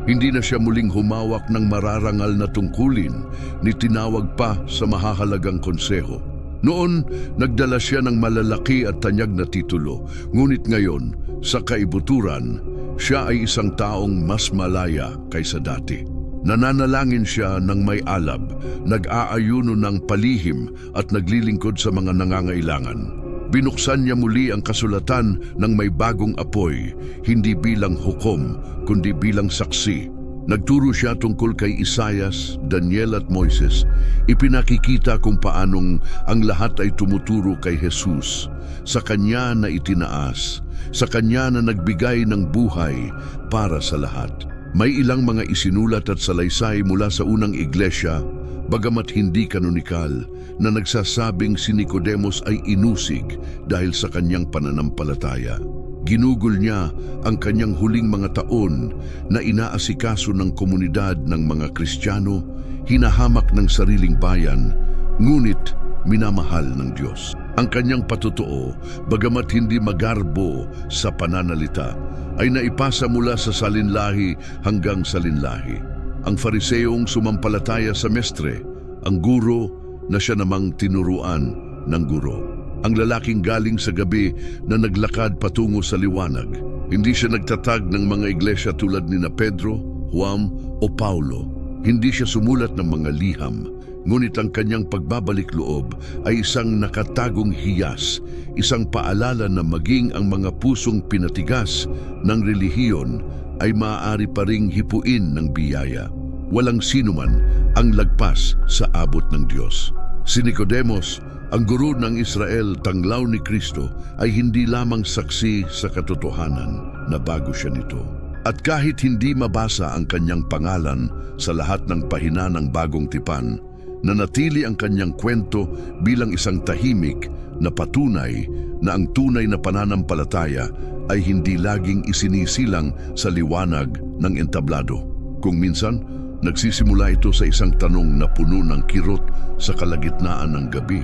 Hindi na siya muling humawak ng mararangal na tungkulin ni tinawag pa sa mahahalagang konseho. Noon, nagdala siya ng malalaki at tanyag na titulo, ngunit ngayon, sa kaibuturan, siya ay isang taong mas malaya kaysa dati. Nananalangin siya ng may alab, nag-aayuno ng palihim at naglilingkod sa mga nangangailangan. Binuksan niya muli ang kasulatan ng may bagong apoy, hindi bilang hukom, kundi bilang saksi. Nagturo siya tungkol kay Isaias, Daniel at Moises. Ipinakikita kung paanong ang lahat ay tumuturo kay Jesus. Sa kanya na itinaas, sa kanya na nagbigay ng buhay para sa lahat. May ilang mga isinulat at salaysay mula sa unang iglesia, bagamat hindi kanonikal, na nagsasabing si Nicodemos ay inusig dahil sa kanyang pananampalataya. Ginugol niya ang kanyang huling mga taon na inaasikaso ng komunidad ng mga Kristiyano, hinahamak ng sariling bayan, ngunit minamahal ng Diyos. Ang kanyang patutuo, bagamat hindi magarbo sa pananalita, ay naipasa mula sa salinlahi hanggang salinlahi. Ang Fariseyong sumampalataya sa mestre, ang guro na siya namang tinuruan ng guro. Ang lalaking galing sa gabi na naglakad patungo sa liwanag. Hindi siya nagtatag ng mga iglesia tulad ni Pedro, Juan o Paulo. Hindi siya sumulat ng mga liham, ngunit ang kanyang pagbabalik loob ay isang nakatagong hiyas, isang paalala na maging ang mga pusong pinatigas ng relihiyon ay maaari pa ring hipuin ng biyaya. Walang sinuman ang lagpas sa abot ng Diyos. Si Nicodemos, ang guro ng Israel tanglaw ni Kristo, ay hindi lamang saksi sa katotohanan na bago siya nito. At kahit hindi mabasa ang kanyang pangalan sa lahat ng pahina ng bagong tipan, nanatili ang kanyang kwento bilang isang tahimik na patunay na ang tunay na pananampalataya ay hindi laging isinisilang sa liwanag ng entablado. Kung minsan, nagsisimula ito sa isang tanong na puno ng kirot sa kalagitnaan ng gabi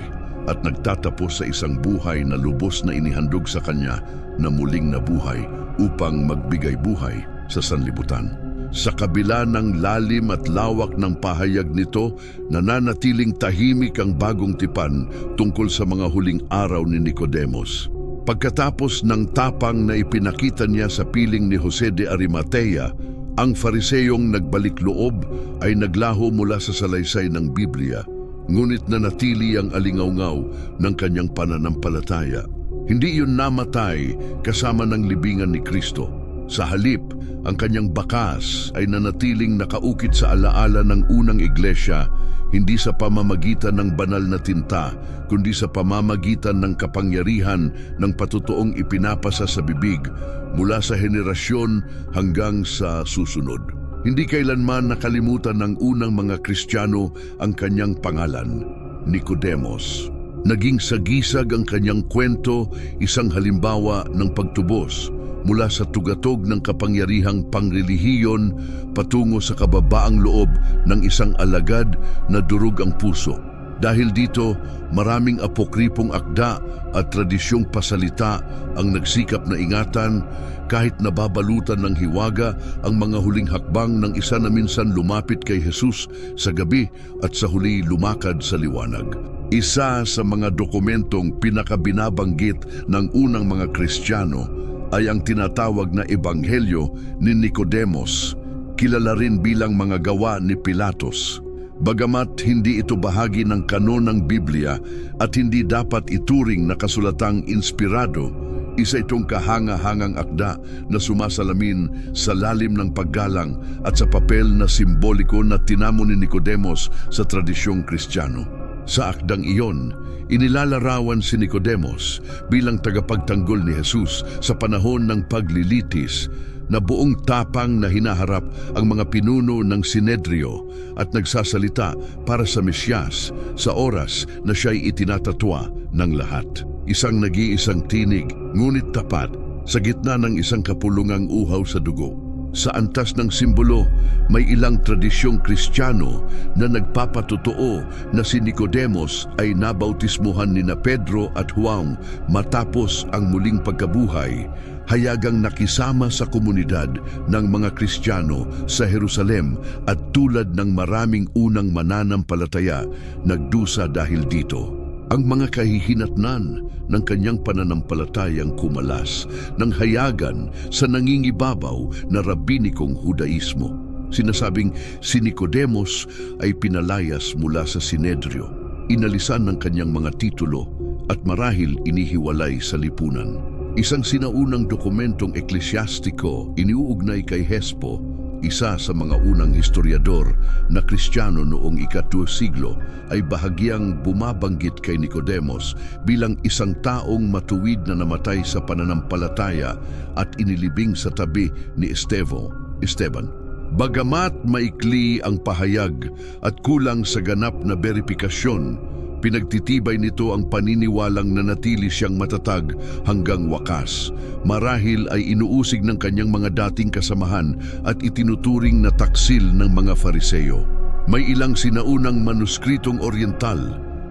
at nagtatapos sa isang buhay na lubos na inihandog sa kanya na muling nabuhay upang magbigay buhay sa sanlibutan. Sa kabila ng lalim at lawak ng pahayag nito, nananatiling tahimik ang bagong tipan tungkol sa mga huling araw ni Nicodemos. Pagkatapos ng tapang na ipinakita niya sa piling ni Jose de Arimatea, ang Fariseyong nagbalik loob ay naglaho mula sa salaysay ng Biblia, ngunit nanatili ang alingawngaw ng kanyang pananampalataya. Hindi iyon namatay kasama ng libingan ni Kristo. Sa halip, ang kanyang bakas ay nanatiling nakaukit sa alaala ng unang iglesia, hindi sa pamamagitan ng banal na tinta, kundi sa pamamagitan ng kapangyarihan ng patutuong ipinapasa sa bibig mula sa henerasyon hanggang sa susunod. Hindi kailanman nakalimutan ng unang mga Kristiyano ang kanyang pangalan, Nicodemos. Naging sagisag ang kanyang kwento, isang halimbawa ng pagtubos mula sa tugatog ng kapangyarihang pangrelihiyon patungo sa kababaang loob ng isang alagad na durog ang puso. Dahil dito, maraming apokripong akda at tradisyong pasalita ang nagsikap na ingatan kahit nababalutan ng hiwaga ang mga huling hakbang ng isa na minsan lumapit kay Jesus sa gabi at sa huli lumakad sa liwanag. Isa sa mga dokumentong pinakabinabanggit ng unang mga Kristiyano ay ang tinatawag na Ebanghelyo ni Nicodemos, kilala rin bilang mga gawa ni Pilatos. Bagamat hindi ito bahagi ng kanon ng Biblia at hindi dapat ituring na kasulatang inspirado, isa itong kahanga-hangang akda na sumasalamin sa lalim ng paggalang at sa papel na simboliko na tinamo ni Nicodemos sa tradisyong Kristiyano. Sa akdang iyon, inilalarawan si Nicodemos bilang tagapagtanggol ni Jesus sa panahon ng paglilitis na buong tapang na hinaharap ang mga pinuno ng Sinedrio at nagsasalita para sa Mesyas sa oras na siya'y itinatatwa ng lahat. Isang nag-iisang tinig, ngunit tapat, sa gitna ng isang kapulungang uhaw sa dugo. Sa antas ng simbolo, may ilang tradisyong Kristiyano na nagpapatotoo na si Nicodemos ay nabautismuhan nina Pedro at Juan matapos ang muling pagkabuhay, hayagang nakisama sa komunidad ng mga Kristiyano sa Jerusalem at tulad ng maraming unang mananampalataya, nagdusa dahil dito. Ang mga kahihinatnan ng kanyang pananampalatayang kumalas ng hayagan sa nangingibabaw na rabbinikong Hudaismo. Sinasabing si Nicodemos ay pinalayas mula sa Sinedrio, inalisan ng kanyang mga titulo at marahil inihiwalay sa lipunan. Isang sinaunang dokumentong eklesyastiko iniuugnay kay Hespo, isa sa mga unang historiador na Kristiyano noong ika-2 siglo, ay bahagyang bumabanggit kay Nicodemos bilang isang taong matuwid na namatay sa pananampalataya at inilibing sa tabi ni Esteban. Bagamat maikli ang pahayag at kulang sa ganap na beripikasyon, pinagtitibay nito ang paniniwalang nanatili siyang matatag hanggang wakas. Marahil ay inuusig ng kanyang mga dating kasamahan at itinuturing na taksil ng mga Fariseo. May ilang sinaunang manuskritong oriental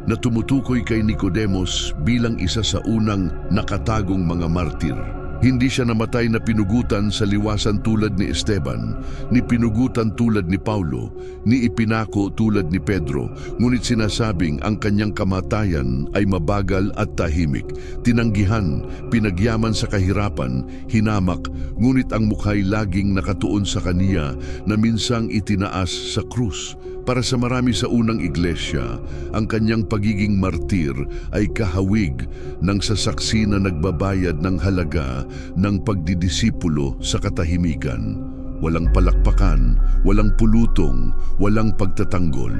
na tumutukoy kay Nicodemos bilang isa sa unang nakatagong mga martir. Hindi siya namatay na pinugutan sa liwasan tulad ni Esteban, ni pinugutan tulad ni Paulo, ni ipinako tulad ni Pedro, ngunit sinasabing ang kanyang kamatayan ay mabagal at tahimik. Tinanggihan, pinagyaman sa kahirapan, hinamak, ngunit ang mukha'y laging nakatuon sa kaniya na minsang itinaas sa krus. Para sa marami sa unang iglesia, ang kanyang pagiging martir ay kahawig ng sasaksi na nagbabayad ng halaga ng pagdidisipulo sa katahimikan. Walang palakpakan, walang pulutong, walang pagtatanggol.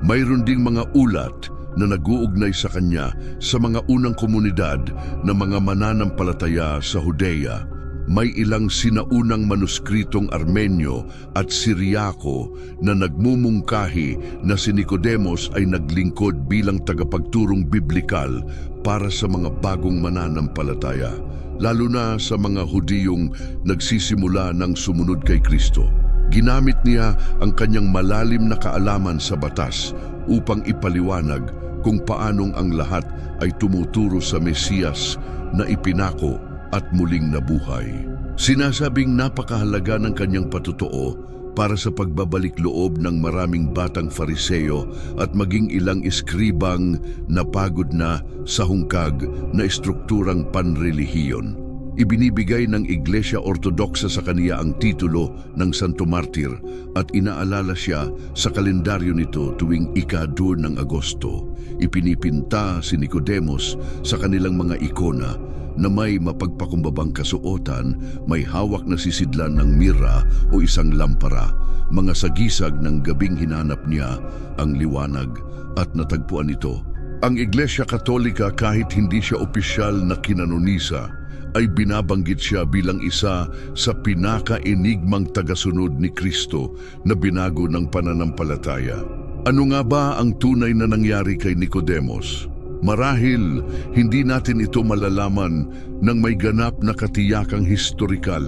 Mayroon ding mga ulat na nag-uugnay sa kanya sa mga unang komunidad na mga mananampalataya sa Judea. May ilang sinaunang manuskritong Armenyo at Siryako na nagmumungkahi na si Nicodemos ay naglingkod bilang tagapagturong biblikal para sa mga bagong mananampalataya, lalo na sa mga Hudiyong nagsisimula ng sumunod kay Kristo. Ginamit niya ang kanyang malalim na kaalaman sa batas upang ipaliwanag kung paanong ang lahat ay tumuturo sa Mesiyas na ipinako at muling nabuhay. Sinasabing napakahalaga ng kanyang patotoo para sa pagbabalik loob ng maraming batang Fariseo at maging ilang eskribang napagod na sa hungkag na estrukturang panrelihiyon. Ibinibigay ng Iglesia Ortodoksa sa kaniya ang titulo ng Santo Martir at inaalala siya sa kalendaryo nito tuwing ika-2 ng Agosto. Ipinipinta si Nicodemos sa kanilang mga ikona na may mapagpakumbabang kasuotan, may hawak na sisidlan ng mira o isang lampara. Mga sagisag ng gabing hinanap niya ang liwanag at natagpuan ito. Ang Iglesia Katolika, kahit hindi siya opisyal na kinanonisa, ay binabanggit siya bilang isa sa pinaka-enigmang tagasunod ni Kristo na binago ng pananampalataya. Ano nga ba ang tunay na nangyari kay Nicodemos? Marahil hindi natin ito malalaman ng may ganap na katiyakang historikal,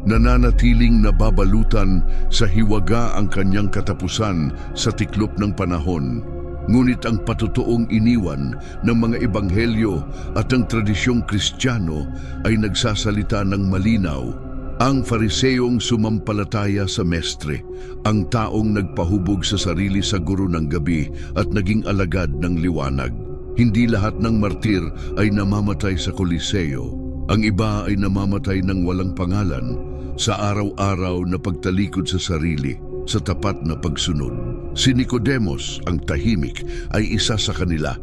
nananatiling nababalutan sa hiwaga ang kanyang katapusan sa tiklop ng panahon. Ngunit ang patutuong iniwan ng mga ebanghelyo at ang tradisyong Kristiyano ay nagsasalita ng malinaw. Ang Fariseong sumampalataya sa Mestre, ang taong nagpahubog sa sarili sa guro ng gabi at naging alagad ng liwanag. Hindi lahat ng martir ay namamatay sa Koliseo. Ang iba ay namamatay ng walang pangalan sa araw-araw na pagtalikod sa sarili, sa tapat na pagsunod. Si Nicodemos, ang tahimik, ay isa sa kanila.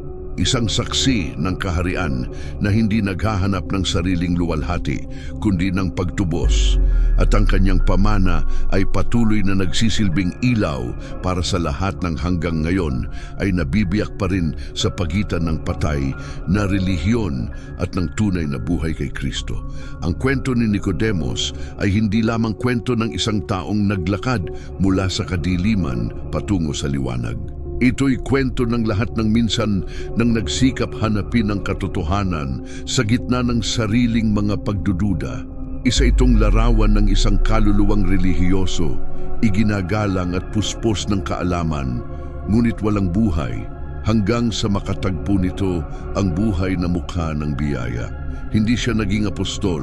isang saksi ng kaharian na hindi naghahanap ng sariling luwalhati, kundi ng pagtubos. At ang kanyang pamana ay patuloy na nagsisilbing ilaw para sa lahat ng hanggang ngayon ay nabibiyak pa rin sa pagitan ng patay na relihiyon at ng tunay na buhay kay Kristo. Ang kwento ni Nicodemos ay hindi lamang kwento ng isang taong naglakad mula sa kadiliman patungo sa liwanag. Ito'y kwento ng lahat ng minsan nang nagsikap hanapin ang katotohanan sa gitna ng sariling mga pagdududa. Isa itong larawan ng isang kaluluwang relihiyoso, iginagalang at puspos ng kaalaman, ngunit walang buhay, hanggang sa makatagpo nito ang buhay na mukha ng biyaya. Hindi siya naging apostol,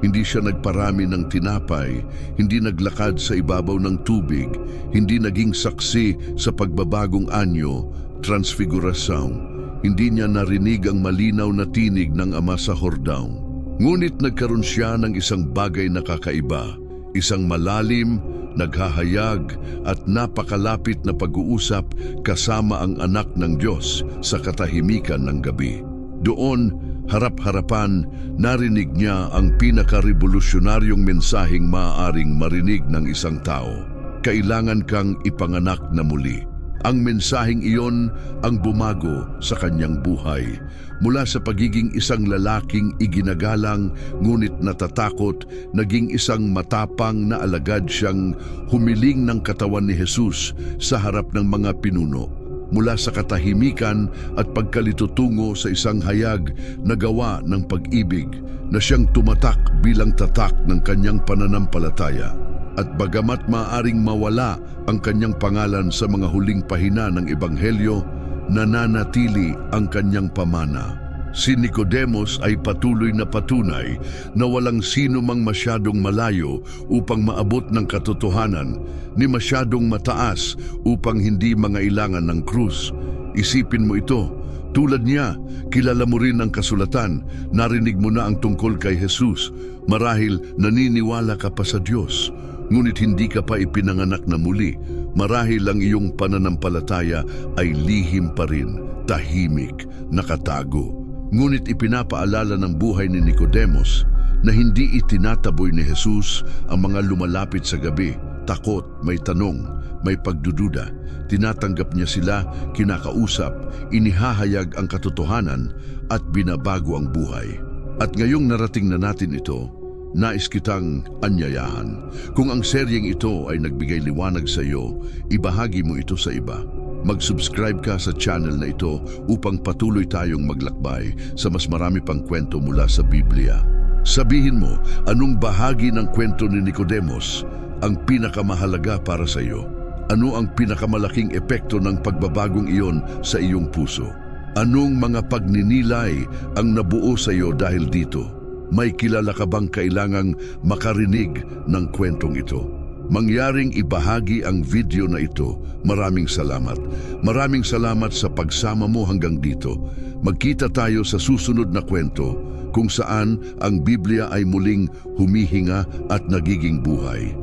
hindi siya nagparami ng tinapay, hindi naglakad sa ibabaw ng tubig, hindi naging saksi sa pagbabagong anyo, transfigurasyon. Hindi niya narinig ang malinaw na tinig ng Ama sa Hordão. Ngunit nagkaroon siya ng isang bagay na kakaiba, isang malalim, naghahayag at napakalapit na pag-uusap kasama ang anak ng Diyos sa katahimikan ng gabi. Doon, harap-harapan, narinig niya ang pinaka-revolusyonaryong mensaheng maaaring marinig ng isang tao. Kailangan kang ipanganak na muli. Ang mensaheng iyon ang bumago sa kanyang buhay. Mula sa pagiging isang lalaking iginagalang ngunit natatakot, naging isang matapang na alagad siyang humiling ng katawan ni Jesus sa harap ng mga pinuno. Mula sa katahimikan at pagkalitutungo sa isang hayag na gawa ng pag-ibig na siyang tumatak bilang tatak ng kanyang pananampalataya. At bagamat maaring mawala ang kanyang pangalan sa mga huling pahina ng Ebanghelyo, nananatili ang kanyang pamana. Si Nicodemos ay patuloy na patunay na walang sino mang masyadong malayo upang maabot ng katotohanan, ni masyadong mataas upang hindi mangailangan ng krus. Isipin mo ito, tulad niya, kilala mo rin ang kasulatan, narinig mo na ang tungkol kay Jesus, marahil naniniwala ka pa sa Diyos. Ngunit hindi ka pa ipinanganak na muli, marahil ang iyong pananampalataya ay lihim pa rin, tahimik, nakatago. Ngunit ipinapaalala ng buhay ni Nicodemos na hindi itinataboy ni Jesus ang mga lumalapit sa gabi, takot, may tanong, may pagdududa. Tinatanggap niya sila, kinakausap, inihahayag ang katotohanan at binabago ang buhay. At ngayong narating na natin ito, nais kitang anyayahan. Kung ang seryeng ito ay nagbigay liwanag sa iyo, ibahagi mo ito sa iba. Mag-subscribe ka sa channel na ito upang patuloy tayong maglakbay sa mas marami pang kwento mula sa Biblia. Sabihin mo, anong bahagi ng kwento ni Nicodemos ang pinakamahalaga para sa iyo? Ano ang pinakamalaking epekto ng pagbabagong iyon sa iyong puso? Anong mga pagninilay ang nabuo sa iyo dahil dito? May kilala ka bang kailangang makarinig ng kwentong ito? Mangyaring ibahagi ang video na ito. Maraming salamat. Maraming salamat sa pagsama mo hanggang dito. Magkita tayo sa susunod na kwento kung saan ang Biblia ay muling humihinga at nagiging buhay.